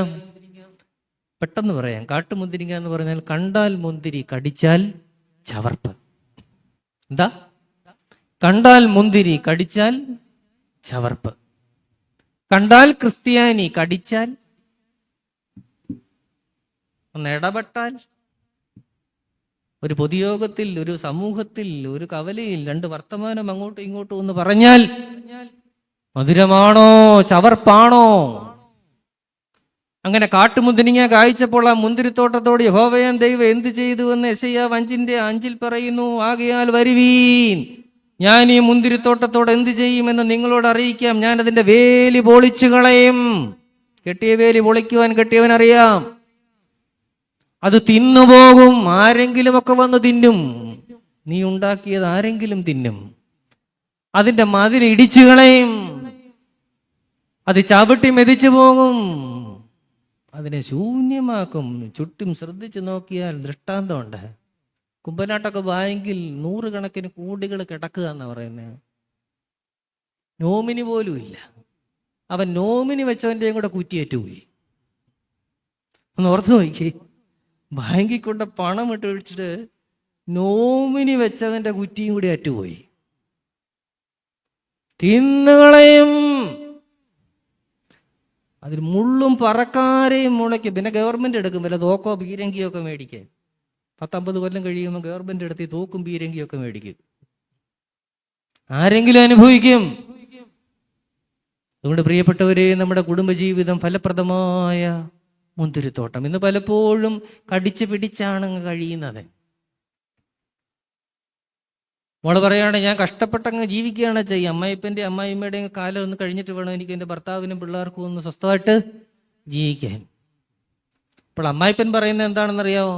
പെട്ടെന്ന് പറയാം. കാട്ടുമുന്തിരിങ്ങ എന്ന് പറഞ്ഞാൽ കണ്ടാൽ മുന്തിരി, കടിച്ചാൽ ചവർപ്പ്. എന്താ? കണ്ടാൽ മുന്തിരി, കടിച്ചാൽ ചവർപ്പ്. കണ്ടാൽ ക്രിസ്ത്യാനി, കടിച്ചാൽ, ഒന്ന് ഇടപെട്ടാൽ, ഒരു പൊതുയോഗത്തിൽ, ഒരു സമൂഹത്തിൽ, ഒരു കവലയിൽ രണ്ട് വർത്തമാനം അങ്ങോട്ടും ഇങ്ങോട്ടും ഒന്ന് പറഞ്ഞാൽ മധുരമാണോ ചവർപ്പാണോ? അങ്ങനെ കാട്ടുമുന്തിരിങ്ങ കായ്ച്ചപ്പോൾ ആ മുന്തിരിത്തോട്ടത്തോട് യഹോവയാം ദൈവം എന്ത് ചെയ്തുവെന്ന് യെശയ്യാവ് 5:5 പറയുന്നു. ആകയാൽ വരുവീൻ, ഞാൻ ഈ മുന്തിരിത്തോട്ടത്തോട് എന്ത് ചെയ്യുമെന്ന് നിങ്ങളോട് അറിയിക്കാം. ഞാൻ അതിന്റെ വേലി പൊളിച്ചു കളയും. കെട്ടിയ വേലി പൊളിക്കുവാൻ കെട്ടിയവനറിയാം. അത് തിന്നുപോകും. ആരെങ്കിലുമൊക്കെ വന്ന് തിന്നും. നീ ഉണ്ടാക്കിയത് ആരെങ്കിലും തിന്നും. അതിന്റെ മതിൽ ഇടിച്ചു കളയും. അത് ചവിട്ടി മെതിച്ചു പോകും. അതിനെ ശൂന്യമാക്കും. ചുറ്റും ശ്രദ്ധിച്ചു നോക്കിയാൽ ദൃഷ്ടാന്തമുണ്ട്. കുമ്പനാട്ടൊക്കെ വായെങ്കിൽ 100 കണക്കിന് കൂടികൾ കിടക്കുക എന്നാ പറയുന്നത്. നോമിനി പോലും ഇല്ല. അവൻ നോമിനി വെച്ചവൻ്റെയും കൂടെ കുറ്റിയേറ്റുപോയി. ഒന്ന് ഓർത്ത് നോക്കി. ബാങ്കിൽ കൊണ്ട് പണം ഇട്ട് ഒഴിച്ചിട്ട് നോമിനി വെച്ചവന്റെ കുറ്റിയും കൂടി അറ്റുപോയി. തിന്നുകളയും. അതിൽ മുള്ളും പറക്കാരെയും മുളയ്ക്കും. പിന്നെ ഗവൺമെന്റ് എടുക്കും വല്ല തോക്കോ പീരങ്കിയോ ഒക്കെ മേടിക്കാൻ. 10-50 കൊല്ലം കഴിയുമ്പോൾ ഗവൺമെന്റ് എടുത്ത് തോക്കും പീരങ്കിയൊക്കെ മേടിക്കും. ആരെങ്കിലും അനുഭവിക്കും. അതുകൊണ്ട് പ്രിയപ്പെട്ടവരെ, നമ്മുടെ കുടുംബജീവിതം ഫലപ്രദമായ മുന്തിരിത്തോട്ടം. ഇന്ന് പലപ്പോഴും കടിച്ചു പിടിച്ചാണ് കഴിയുന്നത്. മോള് പറയാണ്, ഞാൻ കഷ്ടപ്പെട്ടങ്ങ് ജീവിക്കുകയാണ് ചെയ്യുക. അമ്മായിപ്പൻ്റെ അമ്മായിമ്മയുടെയും കാലം ഒന്ന് കഴിഞ്ഞിട്ട് വേണം എനിക്ക് എൻ്റെ ഭർത്താവിനും പിള്ളേർക്കും ഒന്ന് സ്വസ്ഥമായിട്ട് ജീവിക്കാൻ. അപ്പോൾ അമ്മായിപ്പൻ പറയുന്നത് എന്താണെന്നറിയാമോ?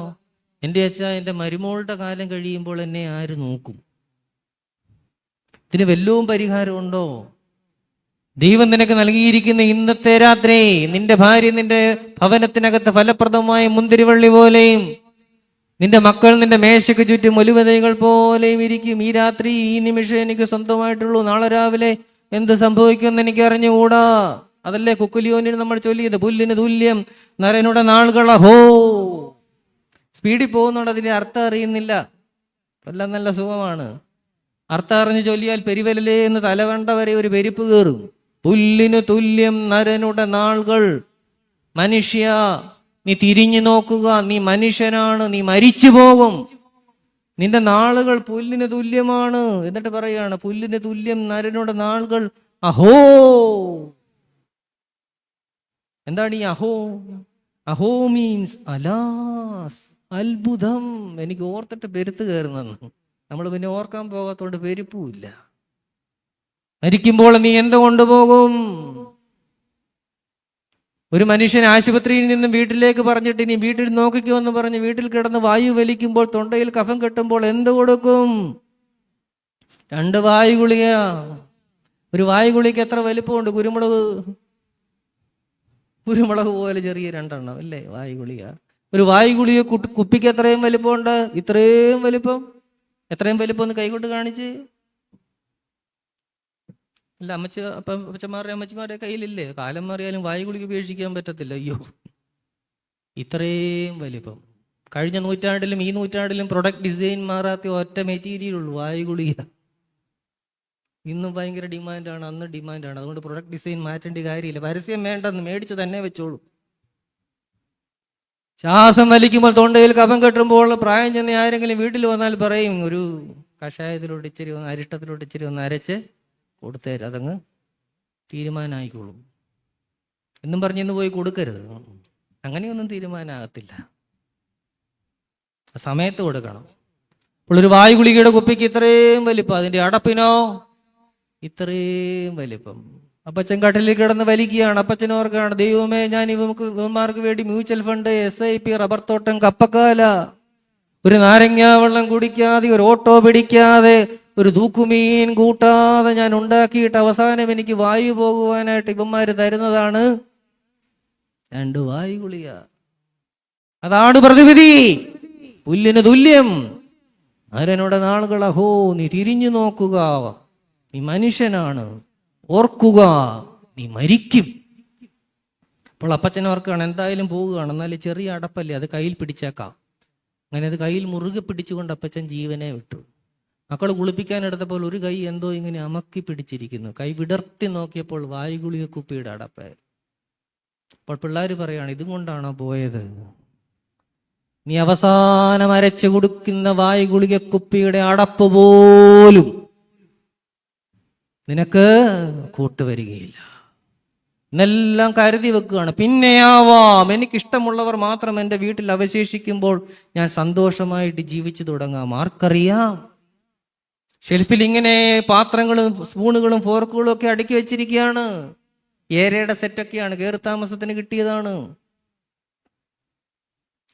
എൻ്റെ അച്ഛാ, എൻ്റെ മരുമോളുടെ കാലം കഴിയുമ്പോൾ എന്നെ ആര് നോക്കും? ഇതിന് വല്ലവും പരിഹാരമുണ്ടോ? ദൈവം നിനക്ക് നൽകിയിരിക്കുന്ന ഇന്നത്തെ രാത്രി നിന്റെ ഭാര്യ നിന്റെ ഭവനത്തിനകത്ത് ഫലപ്രദമായ മുന്തിരിവള്ളി പോലെയും നിന്റെ മക്കൾ നിന്റെ മേശയ്ക്ക് ചുറ്റും ഒലിവതൈകൾ പോലെയും ഇരിക്കും. ഈ രാത്രി, ഈ നിമിഷം എനിക്ക് സ്വന്തമായിട്ടുള്ളൂ. നാളെ രാവിലെ എന്ത് സംഭവിക്കുമെന്ന് എനിക്ക് അറിഞ്ഞുകൂടാ. അതല്ലേ കുക്കുലിയോനിൽ നമ്മൾ ചൊല്ലിയത്, പുല്ലിന് തുല്യം നരനുടെ നാളുകൾ അഹോ. സ്പീഡിൽ പോകുന്നോണ്ട് അതിന്റെ അർത്ഥം അറിയുന്നില്ല. എല്ലാം നല്ല സുഖമാണ്. അർത്ഥം അറിഞ്ഞ് ചൊല്ലിയാൽ പെരുവലലേ എന്ന് തലവണ്ട വരെ ഒരു പെരുപ്പ് കയറും. പുല്ലിന് തുല്യം നരനുടെ നാളുകൾ. മനുഷ്യ, നീ തിരിഞ്ഞു നോക്കുക. നീ മനുഷ്യനാണ്. നീ മരിച്ചു പോകും. നിന്റെ നാളുകൾ പുല്ലിന് തുല്യമാണ്. എന്നിട്ട് പറയാണ്, പുല്ലിന് തുല്യം നരനുടെ നാളുകൾ അഹോ. എന്താണ് ഈ അഹോ? അഹോ മീൻസ് അലാസ്, അത്ഭുതം. എനിക്ക് ഓർത്തിട്ട് പെരുത്ത് കയറുന്നെന്ന്. നമ്മൾ പിന്നെ ഓർക്കാൻ പോകാത്തോണ്ട് പെരുപ്പുമില്ല. മരിക്കുമ്പോൾ നീ എന്ത് കൊണ്ടുപോകും? ഒരു മനുഷ്യൻ ആശുപത്രിയിൽ നിന്നും വീട്ടിലേക്ക് പറഞ്ഞിട്ട് ഇനി വീട്ടിൽ നോക്കിക്കുമെന്ന് പറഞ്ഞ് വീട്ടിൽ കിടന്ന് വായു വലിക്കുമ്പോൾ, തൊണ്ടയിൽ കഫം കെട്ടുമ്പോൾ എന്ത് കൊടുക്കും? 2 വായു ഗുളിക. ഒരു വായു ഗുളിക്ക് എത്ര വലിപ്പമുണ്ട്? കുരുമുളക് പോലെ ചെറിയ 2 എണ്ണം അല്ലേ വായു ഗുളിക. ഒരു വായു ഗുളിക കുപ്പിക്ക് എത്രയും വലിപ്പമുണ്ട്? ഇത്രയും വലിപ്പം. എത്രയും വലിപ്പം ഒന്ന് കൈകൊണ്ട് കാണിച്ച്. അല്ല, അമ്മച്ചിമാരുടെ കയ്യിലില്ലേ? കാലം മാറിയാലും വായു ഗുളിക ഉപേക്ഷിക്കാൻ പറ്റത്തില്ല. അയ്യോ, ഇത്രയും വലിപ്പം. കഴിഞ്ഞ നൂറ്റാണ്ടിലും ഈ നൂറ്റാണ്ടിലും പ്രൊഡക്റ്റ് ഡിസൈൻ മാറാത്ത ഒറ്റ മെറ്റീരിയൽ ഉള്ളൂ, വായു ഗുളിക. ഇന്നും ഭയങ്കര ഡിമാൻഡാണ്, അന്ന് ഡിമാൻഡാണ്. അതുകൊണ്ട് പ്രൊഡക്റ്റ് ഡിസൈൻ മാറ്റേണ്ട കാര്യമില്ല. പരസ്യം വേണ്ടെന്ന്, മേടിച്ച് തന്നെ വെച്ചോളൂ. ശ്വാസം വലിക്കുമ്പോൾ തൊണ്ടയിൽ കഫം കെട്ടുമ്പോൾ പ്രായം ചെന്ന് ആരെങ്കിലും വീട്ടിൽ വന്നാൽ പറയും, ഒരു കഷായത്തിലോട്ട് ഇച്ചിരി ഒന്ന്, അരിഷ്ടത്തിലോട്ട് ഇച്ചിരി ഒന്ന് അരച്ച് കൊടുത്തേര്, അതങ്ങ് തീരുമാനമായിക്കോളും എന്നും പറഞ്ഞിന്ന് പോയി കൊടുക്കരുത്. അങ്ങനെയൊന്നും തീരുമാനമാകത്തില്ല. സമയത്ത് കൊടുക്കണം. അപ്പോൾ ഒരു വായു ഗുളികയുടെ കുപ്പിക്ക് ഇത്രയും വലിപ്പം, അതിന്റെ അടപ്പിനോ ഇത്രയും വലിപ്പം. അപ്പച്ചൻ കട്ടിലിൽ കിടന്ന് വലിക്കുകയാണ്. അപ്പച്ചനോർക്കാണ്, ദൈവമേ, ഞാൻ ഇവന്മാർക്ക് വേണ്ടി മ്യൂച്വൽ ഫണ്ട്, SIP, റബ്ബർ തോട്ടം, കപ്പക്കാല, ഒരു നാരങ്ങ വെള്ളം കുടിക്കാതെ, ഒരു ഓട്ടോ പിടിക്കാതെ, ഒരു തൂക്കുമീൻ കൂട്ടാതെ ഞാൻ ഉണ്ടാക്കിയിട്ട് അവസാനം എനിക്ക് വായു പോകുവാനായിട്ട് ഇവന്മാര് തരുന്നതാണ് 2 വായു ഗുളിക. അതാണ് പ്രതിവിധി. പുല്ലിന് തുല്യം നരനുടെ നാളുകൾ അഹോ, നീ തിരിഞ്ഞു നോക്കുക, നീ മനുഷ്യനാണ്, ഓർക്കുക, നീ മരിക്കും. അപ്പോൾ അപ്പച്ചൻ ഓർക്കുകയാണ്, എന്തായാലും പോവുകയാണ്, എന്നാലും ചെറിയ അടപ്പല്ലേ, അത് കയ്യിൽ പിടിച്ചേക്കാം. അങ്ങനെ അത് കയ്യിൽ മുറുകെ പിടിച്ചുകൊണ്ട് അപ്പച്ചൻ ജീവനെ വിട്ടു. മക്കൾ കുളിപ്പിക്കാനെടുത്തപ്പോൾ ഒരു കൈ എന്തോ ഇങ്ങനെ അമക്കി പിടിച്ചിരിക്കുന്നു. കൈ വിടർത്തി നോക്കിയപ്പോൾ വായുഗുളിക കുപ്പിയുടെ അടപ്പ്. അപ്പോൾ പിള്ളേർ പറയാണ്, ഇതും കൊണ്ടാണോ പോയത്? നീ അവസാനം അരച്ചു കൊടുക്കുന്ന വായുഗുളിക കുപ്പിയുടെ അടപ്പ് പോലും നിനക്ക് കൂട്ടുവരികയില്ല. എന്നെല്ലാം കരുതി വെക്കുകയാണ്. പിന്നെയാവാം, എനിക്കിഷ്ടമുള്ളവർ മാത്രം എൻ്റെ വീട്ടിൽ അവശേഷിക്കുമ്പോൾ ഞാൻ സന്തോഷമായിട്ട് ജീവിച്ചു തുടങ്ങാം. ആർക്കറിയാം? ഷെൽഫിൽ ഇങ്ങനെ പാത്രങ്ങളും സ്പൂണുകളും ഫോർക്കുകളും ഒക്കെ അടുക്കി വെച്ചിരിക്കുകയാണ്. ഏരയുടെ സെറ്റൊക്കെയാണ്, കയറി താമസത്തിന് കിട്ടിയതാണ്.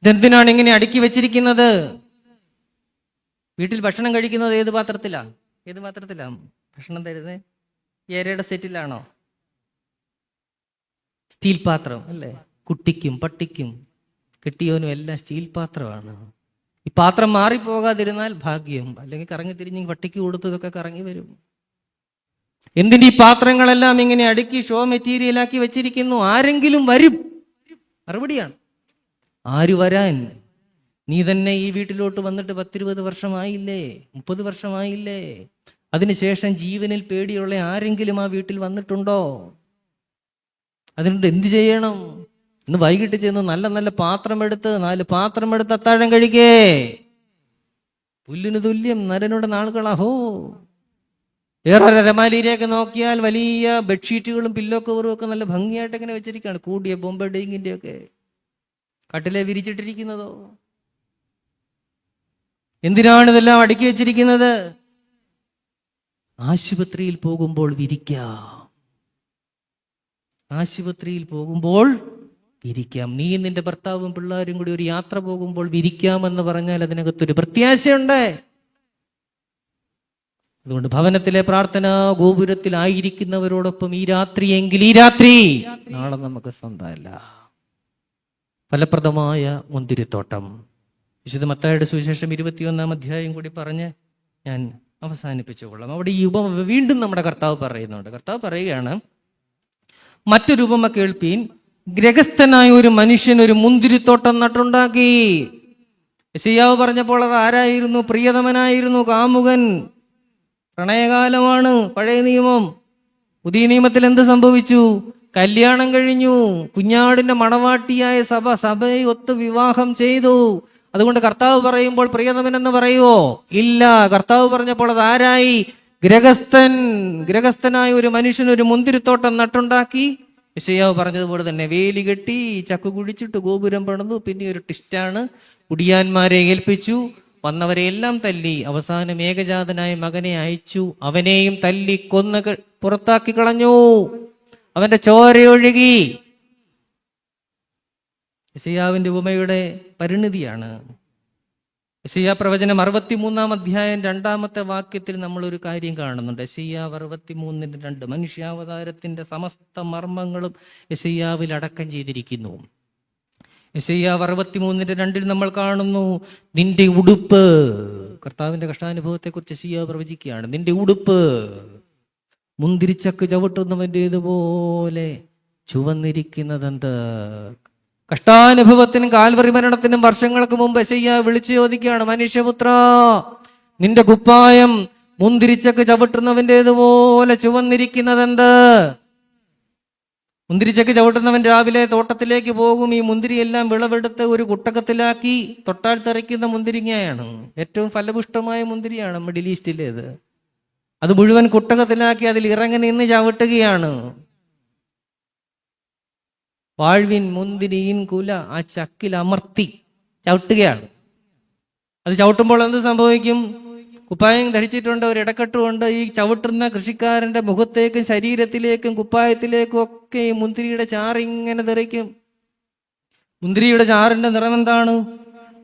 ഇതെന്തിനാണ് ഇങ്ങനെ അടുക്കി വെച്ചിരിക്കുന്നത്? വീട്ടിൽ ഭക്ഷണം കഴിക്കുന്നത് ഏത് പാത്രത്തിലാണ്? ഭക്ഷണം തരുന്നത് ഏരയുടെ സെറ്റിലാണോ? സ്റ്റീൽ പാത്രം അല്ലേ? കുട്ടിക്കും പട്ടിക്കും കെട്ടിയോനും എല്ലാം സ്റ്റീൽ പാത്രമാണ്. ഈ പാത്രം മാറിപ്പോകാതിരുന്നാൽ ഭാഗ്യം, അല്ലെങ്കിൽ കറങ്ങി തിരിഞ്ഞ് പട്ടിക്ക് കൊടുത്തതൊക്കെ കറങ്ങി വരും. എന്തിന് ഈ പാത്രങ്ങളെല്ലാം ഇങ്ങനെ അടുക്കി ഷോ മെറ്റീരിയലാക്കി വെച്ചിരിക്കുന്നു? ആരെങ്കിലും വരും. മറുപടിയാണ്, ആര് വരാൻ? നീ തന്നെ ഈ വീട്ടിലോട്ട് വന്നിട്ട് 10-20 വർഷമായില്ലേ, 30 വർഷമായില്ലേ? അതിനുശേഷം ജീവനിൽ പേടിയുള്ള ആരെങ്കിലും ആ വീട്ടിൽ വന്നിട്ടുണ്ടോ? അതിനുണ്ട് എന്ത് ചെയ്യണം? ഇന്ന് വൈകിട്ട് ചെന്ന് നല്ല നല്ല പാത്രമെടുത്ത് 4 പാത്രമെടുത്ത് അത്താഴം കഴിക്കേ. പുല്ലിന് തുല്യം നരനുടെ നാളുകൾ അഹോ. വേറെ രമാലിയിലേക്ക് നോക്കിയാൽ വലിയ ബെഡ്ഷീറ്റുകളും പില്ലോ കവറും ഒക്കെ നല്ല ഭംഗിയായിട്ട് ഇങ്ങനെ വെച്ചിരിക്കുകയാണ്. കൂടിയ ബോംബെ ഡെയിങ്ങിന്റെ ഒക്കെ കട്ടിലെ വിരിച്ചിട്ടിരിക്കുന്നതോ. എന്തിനാണ് ഇതെല്ലാം അടുക്കി വെച്ചിരിക്കുന്നത്? ആശുപത്രിയിൽ പോകുമ്പോൾ വിരിക്കാം. ആശുപത്രിയിൽ പോകുമ്പോൾ വിരിക്കാം. നീ നിന്റെ ഭർത്താവും പിള്ളേരും കൂടി ഒരു യാത്ര പോകുമ്പോൾ വിരിക്കാമെന്ന് പറഞ്ഞാൽ അതിനകത്തൊരു പ്രത്യാശയുണ്ട്. അതുകൊണ്ട് ഭവനത്തിലെ പ്രാർത്ഥനാ ഗോപുരത്തിലായിരിക്കുന്നവരോടൊപ്പം ഈ രാത്രി നാളെ നമുക്ക് സ്വന്തമല്ല. ഫലപ്രദമായ മുന്തിരിത്തോട്ടം. വിശുദ്ധ മത്തായിയുടെ സുവിശേഷം 21-ാം അധ്യായം കൂടി പറഞ്ഞ് ഞാൻ അവസാനിപ്പിച്ചുകൊള്ളാം. അവിടെ ഈ ഉപമ വീണ്ടും നമ്മുടെ കർത്താവ് പറയുന്നുണ്ട്. കർത്താവ് പറയുകയാണ്, മറ്റൊരു ഉപമ കേൾപ്പീൻ. ഗ്രഹസ്ഥനായ ഒരു മനുഷ്യൻ ഒരു മുന്തിരിത്തോട്ടം നട്ടുണ്ടാക്കി. യെശയ്യാവ് പറഞ്ഞപ്പോൾ അത് ആരായിരുന്നു? പ്രിയതമനായിരുന്നു, കാമുകൻ. പ്രണയകാലമാണ് പഴയ നിയമം. പുതിയ നിയമത്തിൽ എന്ത് സംഭവിച്ചു? കല്യാണം കഴിഞ്ഞു. കുഞ്ഞാടിന്റെ മണവാട്ടിയായ സഭയെ ഒത്ത് വിവാഹം ചെയ്തു. അതുകൊണ്ട് കർത്താവ് പറയുമ്പോൾ പ്രിയതമൻ എന്ന് പറയുവോ? ഇല്ല. കർത്താവ് പറഞ്ഞപ്പോൾ അത് ആരായി? ഗ്രഹസ്ഥനായ ഒരു മനുഷ്യൻ ഒരു മുന്തിരിത്തോട്ടം നട്ടുണ്ടാക്കി. യെശയ്യാവ് പറഞ്ഞതുപോലെ തന്നെ വേലി കെട്ടി, ചക്കു കുഴിച്ചിട്ട് ഗോപുരം പണിതു. പിന്നെ ഒരു ടിസ്റ്റാണ്, കുടിയാന്മാരെ ഏൽപ്പിച്ചു, വന്നവരെ എല്ലാം തല്ലി, അവസാനം ഏകജാതനായ മകനെ അയച്ചു. അവനെയും തല്ലി കൊന്ന് പുറത്താക്കി കളഞ്ഞു. അവന്റെ ചോരയൊഴുകി. യെശയ്യാവിന്റെ ഉപമയുടെ പരിണിതിയാണ്. യെശയ്യാ പ്രവചനം 63-ാം അധ്യായം 2-ാമത്തെ വാക്യത്തിൽ നമ്മൾ ഒരു കാര്യം കാണുന്നുണ്ട്. യെശയ്യാവ് 63:2 മനുഷ്യാവതാരത്തിന്റെ സമസ്ത മർമ്മങ്ങളും യെശയ്യാവിൽ അടക്കം ചെയ്തിരിക്കുന്നു. യെശയ്യാവ് 63:2 നമ്മൾ കാണുന്നു, നിന്റെ ഉടുപ്പ്. കർത്താവിന്റെ കഷ്ടാനുഭവത്തെ കുറിച്ച് യെശയ്യാവ് പ്രവചിക്കുകയാണ്. നിന്റെ ഉടുപ്പ് മുന്തിരിച്ചക്ക് ചവിട്ടുന്നവൻ്റേതുപോലെ ചുവന്നിരിക്കുന്നതെന്ത്? കഷ്ടാനുഭവത്തിനും കാൽവറി മരണത്തിനും വർഷങ്ങൾക്ക് മുമ്പ് യെശയ്യാവ് വിളിച്ചു ചോദിക്കുകയാണ്, മനുഷ്യപുത്ര, നിന്റെ കുപ്പായം മുന്തിരിച്ചക്ക് ചവിട്ടുന്നവൻ്റേതുപോലെ ചുവന്നിരിക്കുന്നതെന്ത്? മുന്തിരിച്ചക്ക് ചവിട്ടുന്നവൻ രാവിലെ തോട്ടത്തിലേക്ക് പോകും. ഈ മുന്തിരിയെല്ലാം വിളവെടുത്ത് ഒരു കുട്ടകത്തിലാക്കി തൊട്ടാൽ തെറിക്കുന്ന മുന്തിരിങ്ങയാണ്. ഏറ്റവും ഫലപുഷ്ടമായ മുന്തിരിയാണ് മിഡിൽ ഈസ്റ്റിലേത്. അത് മുഴുവൻ കുട്ടകത്തിലാക്കി അതിൽ ഇറങ്ങി നിന്ന് ചവിട്ടുകയാണ്. വാഴ്വിൻ മുന്തിരിയിൻ കുല ആ ചക്കിൽ അമർത്തി ചവിട്ടുകയാണ്. അത് ചവിട്ടുമ്പോൾ എന്ത് സംഭവിക്കും? കുപ്പായം ധരിച്ചിട്ടുണ്ട്, ഒരു ഇടക്കെട്ടുമുണ്ട്. ഈ ചവിട്ടുന്ന കൃഷിക്കാരന്റെ മുഖത്തേക്കും ശരീരത്തിലേക്കും കുപ്പായത്തിലേക്കും ഒക്കെ ഈ മുന്തിരിയുടെ ചാറിങ്ങനെ തെറിക്കും. മുന്തിരിയുടെ ചാറിന്റെ നിറം എന്താണ്?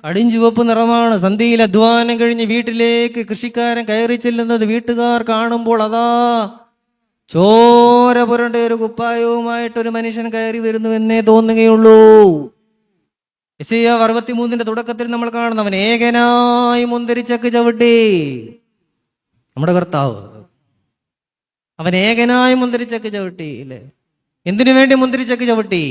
കടുംചുവപ്പ് നിറമാണ്. സന്ധ്യയിൽ അധ്വാനം കഴിഞ്ഞ് വീട്ടിലേക്ക് കൃഷിക്കാരൻ കയറി ചെല്ലുന്നത് വീട്ടുകാർ കാണുമ്പോൾ അതാ ചോര പുരണ്ട ഒരു കുപ്പായവുമായിട്ടൊരു മനുഷ്യൻ കയറി വരുന്നു എന്നേ തോന്നുകയുള്ളൂ. യെശയ്യാവ് 63 തുടക്കത്തിൽ നമ്മൾ കാണുന്നു, അവൻ ഏകനായി മുന്തിരിച്ചക്ക് ചവിട്ടി. നമ്മുടെ കർത്താവ് അവൻ ഏകനായി മുന്തിരിച്ചക്ക് ചവിട്ടി അല്ലേ? എന്തിനു വേണ്ടി മുന്തിരിച്ചക്ക് ചവിട്ടി?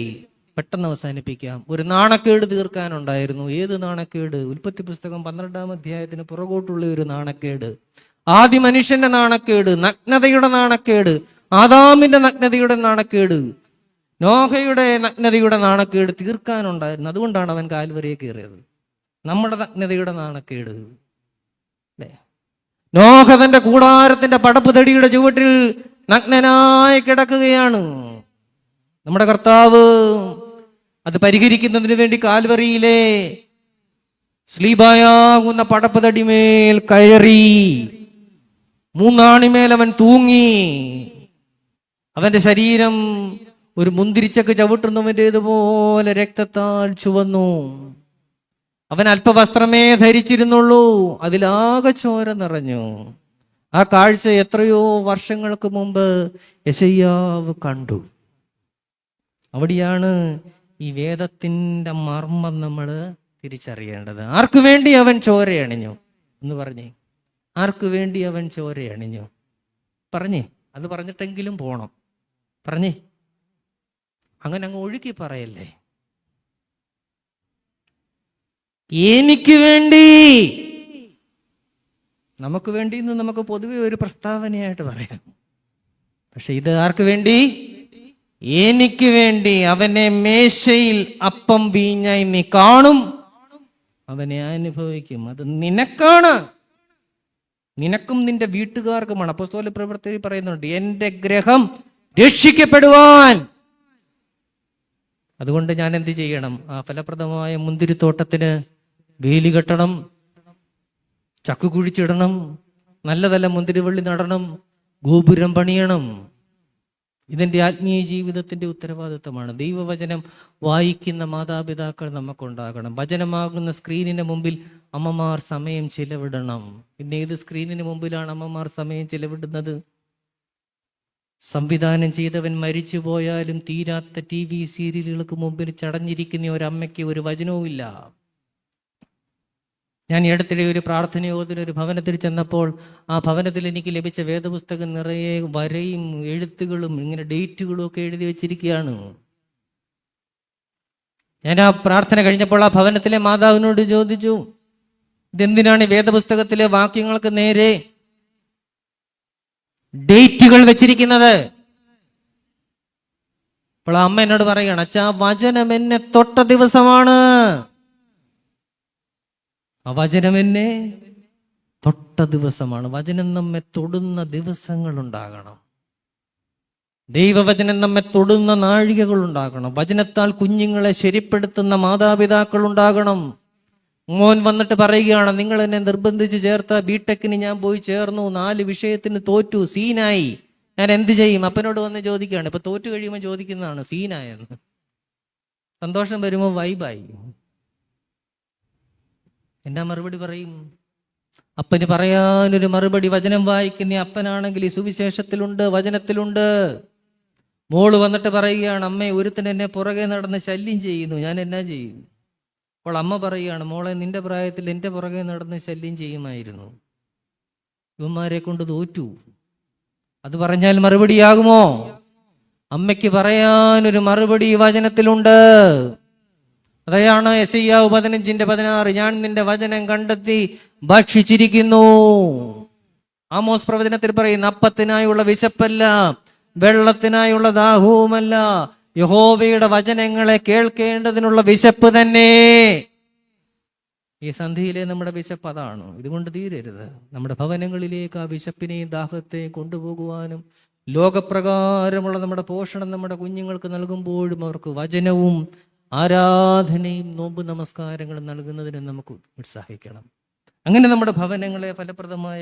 പെട്ടെന്ന് അവസാനിപ്പിക്കാം. ഒരു നാണക്കേട് തീർക്കാനുണ്ടായിരുന്നു. ഏത് നാണക്കേട്? ഉൽപ്പത്തി പുസ്തകം 12-ാം അധ്യായത്തിന് പുറകോട്ടുള്ള ഒരു നാണക്കേട്. ആദ്യ മനുഷ്യന്റെ നാണക്കേട്, നഗ്നതയുടെ നാണക്കേട്, ആദാമിന്റെ നഗ്നതയുടെ നാണക്കേട്, നോഹയുടെ നഗ്നതയുടെ നാണക്കേട് തീർക്കാനുണ്ടായിരുന്നു. അതുകൊണ്ടാണ് അവൻ കാൽവരിയെ കയറിയത്. നമ്മുടെ നഗ്നതയുടെ നാണക്കേട് അല്ലേ? നോഹ തന്റെ കൂടാരത്തിന്റെ പടപ്പ് തടിയുടെ ചുവട്ടിൽ നഗ്നനായി കിടക്കുകയാണ്. നമ്മുടെ കർത്താവ് അത് പരിഹരിക്കുന്നതിന് വേണ്ടി കാൽവരിയിലെ സ്ലീബായാകുന്ന പടപ്പ് തടിമേൽ കയറി. 3 ആണിമേൽ അവൻ തൂങ്ങി. അവന്റെ ശരീരം ഒരു മുന്തിരിച്ചക്ക് ചവിട്ടുന്നവൻ്റേതുപോലെ രക്തത്താൽ ചുവന്നു. അവൻ അല്പവസ്ത്രമേ ധരിച്ചിരുന്നുള്ളൂ, അതിലാകെ ചോര നിറഞ്ഞു. ആ കാഴ്ച എത്രയോ വർഷങ്ങൾക്ക് മുമ്പ് യെശയ്യാവ് കണ്ടു. അവിടെയാണ് ഈ വേദത്തിന്റെ മർമ്മം നമ്മൾ തിരിച്ചറിയേണ്ടത്. ആർക്കു വേണ്ടി അവൻ ചോരയണിഞ്ഞു എന്ന് പറഞ്ഞേ? ആർക്കു വേണ്ടി അവൻ ചോരയണിഞ്ഞു പറഞ്ഞേ? അത് പറഞ്ഞിട്ടെങ്കിലും പോണം. പറഞ്ഞേ, അങ്ങനെ അങ്ങ് ഒഴുക്കി പറയല്ലേ. എനിക്ക് വേണ്ടി. നമുക്ക് വേണ്ടി എന്ന് നമുക്ക് പൊതുവെ ഒരു പ്രസ്താവനയായിട്ട് പറയാം. പക്ഷെ ഇത് ആർക്ക് വേണ്ടി? എനിക്ക് വേണ്ടി. അവനെ മേശയിൽ അപ്പം വീഞ്ഞായി നീ കാണും, അവനെ അനുഭവിക്കും. അത് നിനക്കാണ്, നിനക്കും നിന്റെ വീട്ടുകാർക്കുമാണ്. അപ്പോസ്തല പ്രവൃത്തിയിൽ പറയുന്നുണ്ട്, എന്റെ ഗ്രഹം രക്ഷിക്കപ്പെടുവാൻ. അതുകൊണ്ട് ഞാൻ എന്ത് ചെയ്യണം? ആ ഫലപ്രദമായ മുന്തിരിത്തോട്ടത്തിന് വേലി കെട്ടണം, ചക്കു കുഴിച്ചിടണം, നല്ല നല്ല മുന്തിരിവള്ളി നടണം, ഗോപുരം പണിയണം. ഇതെന്റെ ആത്മീയ ജീവിതത്തിന്റെ ഉത്തരവാദിത്തമാണ്. ദൈവവചനം വായിക്കുന്ന മാതാപിതാക്കൾ നമുക്കുണ്ടാകണം. വചനമാകുന്ന സ്ക്രീനിന് മുമ്പിൽ അമ്മമാർ സമയം ചിലവിടണം. പിന്നെ ഏത് സ്ക്രീനിന് മുമ്പിലാണ് അമ്മമാർ സമയം ചിലവിടുന്നത്? സംവിധാനം ചെയ്തവൻ മരിച്ചു പോയാലും തീരാത്ത TV സീരിയലുകൾക്ക് മുമ്പിൽ ചടഞ്ഞിരിക്കുന്ന ഒരമ്മയ്ക്ക് ഒരു വചനവുമില്ല. ഞാൻ ഇടത്തിലെ ഒരു പ്രാർത്ഥനയോധന ഒരു ഭവനത്തിൽ ചെന്നപ്പോൾ ആ ഭവനത്തിൽ എനിക്ക് ലഭിച്ച വേദപുസ്തകം നിറയെ വരയും എഴുത്തുകളും ഇങ്ങനെ ഡേറ്റുകളും ഒക്കെ എഴുതി വെച്ചിരിക്കുകയാണ്. ഞാൻ ആ പ്രാർത്ഥന കഴിഞ്ഞപ്പോൾ ആ ഭവനത്തിലെ മാതാവിനോട് ചോദിച്ചു, ഇതെന്തിനാണ് വേദപുസ്തകത്തിലെ വാക്യങ്ങൾക്ക് നേരെ ഡേറ്റുകൾ വെച്ചിരിക്കുന്നത്? അപ്പോൾ ആ അമ്മ എന്നോട് പറയുകയാണ്, അച്ഛാ, വചനം എന്നെ തൊട്ട ദിവസമാണ്. ആ വചനം എന്നെ തൊട്ട ദിവസമാണ്. വചനം നമ്മെ തൊടുന്ന ദിവസങ്ങൾ ഉണ്ടാകണം. ദൈവവചനം നമ്മെ തൊടുന്ന നാഴികകൾ ഉണ്ടാകണം. വചനത്താൽ കുഞ്ഞുങ്ങളെ ശരിപ്പെടുത്തുന്ന മാതാപിതാക്കൾ ഉണ്ടാകണം. മോൻ വന്നിട്ട് പറയുകയാണ്, നിങ്ങൾ എന്നെ നിർബന്ധിച്ച് ചേർത്ത ബിടെക്കിന് ഞാൻ പോയി ചേർന്നു, 4 വിഷയത്തിന് തോറ്റു, സീനായി, ഞാൻ എന്ത് ചെയ്യും? അപ്പനോട് വന്ന് ചോദിക്കുകയാണ്. ഇപ്പൊ തോറ്റു കഴിയുമ്പോൾ ചോദിക്കുന്നതാണ് സീനായെന്ന്. സന്തോഷം വരുമ്പോൾ വൈബായി. എന്നാ മറുപടി പറയും? അപ്പന് പറയാനൊരു മറുപടി വചനം വായിക്കുന്ന അപ്പനാണെങ്കിൽ ഈ സുവിശേഷത്തിലുണ്ട്, വചനത്തിലുണ്ട്. മോള് വന്നിട്ട് പറയുകയാണ്, അമ്മേ, ഒരുത്തൻ എന്നെ പുറകെ നടന്ന് ശല്യം ചെയ്യുന്നു, ഞാൻ എന്നാ ചെയ്യും? അപ്പോൾ അമ്മ പറയുകയാണ്, മോളെ, നിന്റെ പ്രായത്തിൽ എൻ്റെ പുറകെ നടന്ന് ശല്യം ചെയ്യുമായിരുന്നു, ഇവന്മാരെ കൊണ്ട് തോറ്റു. അത് പറഞ്ഞാൽ മറുപടിയാകുമോ? അമ്മയ്ക്ക് പറയാനൊരു മറുപടി വചനത്തിലുണ്ട്. അതാണ് യെശയ്യാവ് 15:16, ഞാൻ നിന്റെ വചനം കണ്ടെത്തി ഭക്ഷിച്ചിരിക്കുന്നു. ആമോസ് പ്രവചനത്തിൽ പറയുന്ന, അപ്പത്തിനായുള്ള വിശപ്പല്ല, വെള്ളത്തിനായുള്ള ദാഹവുമല്ല, യഹോവയുടെ വചനങ്ങളെ കേൾക്കേണ്ടതിനുള്ള വിശപ്പ് തന്നെ. ഈ സന്ധിയിലെ നമ്മുടെ വിശപ്പ് അതാണ്. ഇതുകൊണ്ട് തീരരുത്. നമ്മുടെ ഭവനങ്ങളിലേക്ക് ആ വിശപ്പിനെയും ദാഹത്തെയും കൊണ്ടുപോകുവാനും ലോകപ്രകാരമുള്ള നമ്മുടെ പോഷണം നമ്മുടെ കുഞ്ഞുങ്ങൾക്ക് നൽകുമ്പോഴും അവർക്ക് വചനവും ആരാധനയും നോമ്പ് നമസ്കാരങ്ങളും നൽകുന്നതിന് നമുക്ക് ഉത്സാഹിക്കണം. അങ്ങനെ നമ്മുടെ ഭവനങ്ങളെ ഫലപ്രദമായ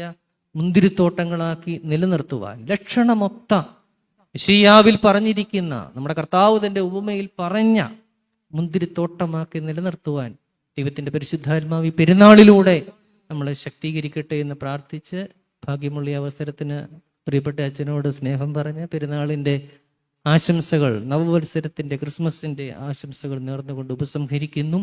മുന്തിരിത്തോട്ടങ്ങളാക്കി നിലനിർത്തുവാൻ ലക്ഷണമൊത്ത യെശയ്യാവിൽ പറഞ്ഞിരിക്കുന്ന നമ്മുടെ കർത്താവ് തന്റെ ഉപമയിൽ പറഞ്ഞ മുന്തിരിത്തോട്ടമാക്കി നിലനിർത്തുവാൻ ദൈവത്തിന്റെ പരിശുദ്ധാത്മാവ് പെരുന്നാളിലൂടെ നമ്മളെ ശക്തീകരിക്കട്ടെ എന്ന് പ്രാർത്ഥിച്ച് ഭാഗ്യമുള്ള അവസരത്തിന് പ്രിയപ്പെട്ട അച്ഛനോട് സ്നേഹം പറഞ്ഞ് പെരുന്നാളിന്റെ ആശംസകൾ, നവവത്സരത്തിന്റെ, ക്രിസ്മസിന്റെ ആശംസകൾ നേർന്നുകൊണ്ട് ഉപസംഹരിക്കുന്നു.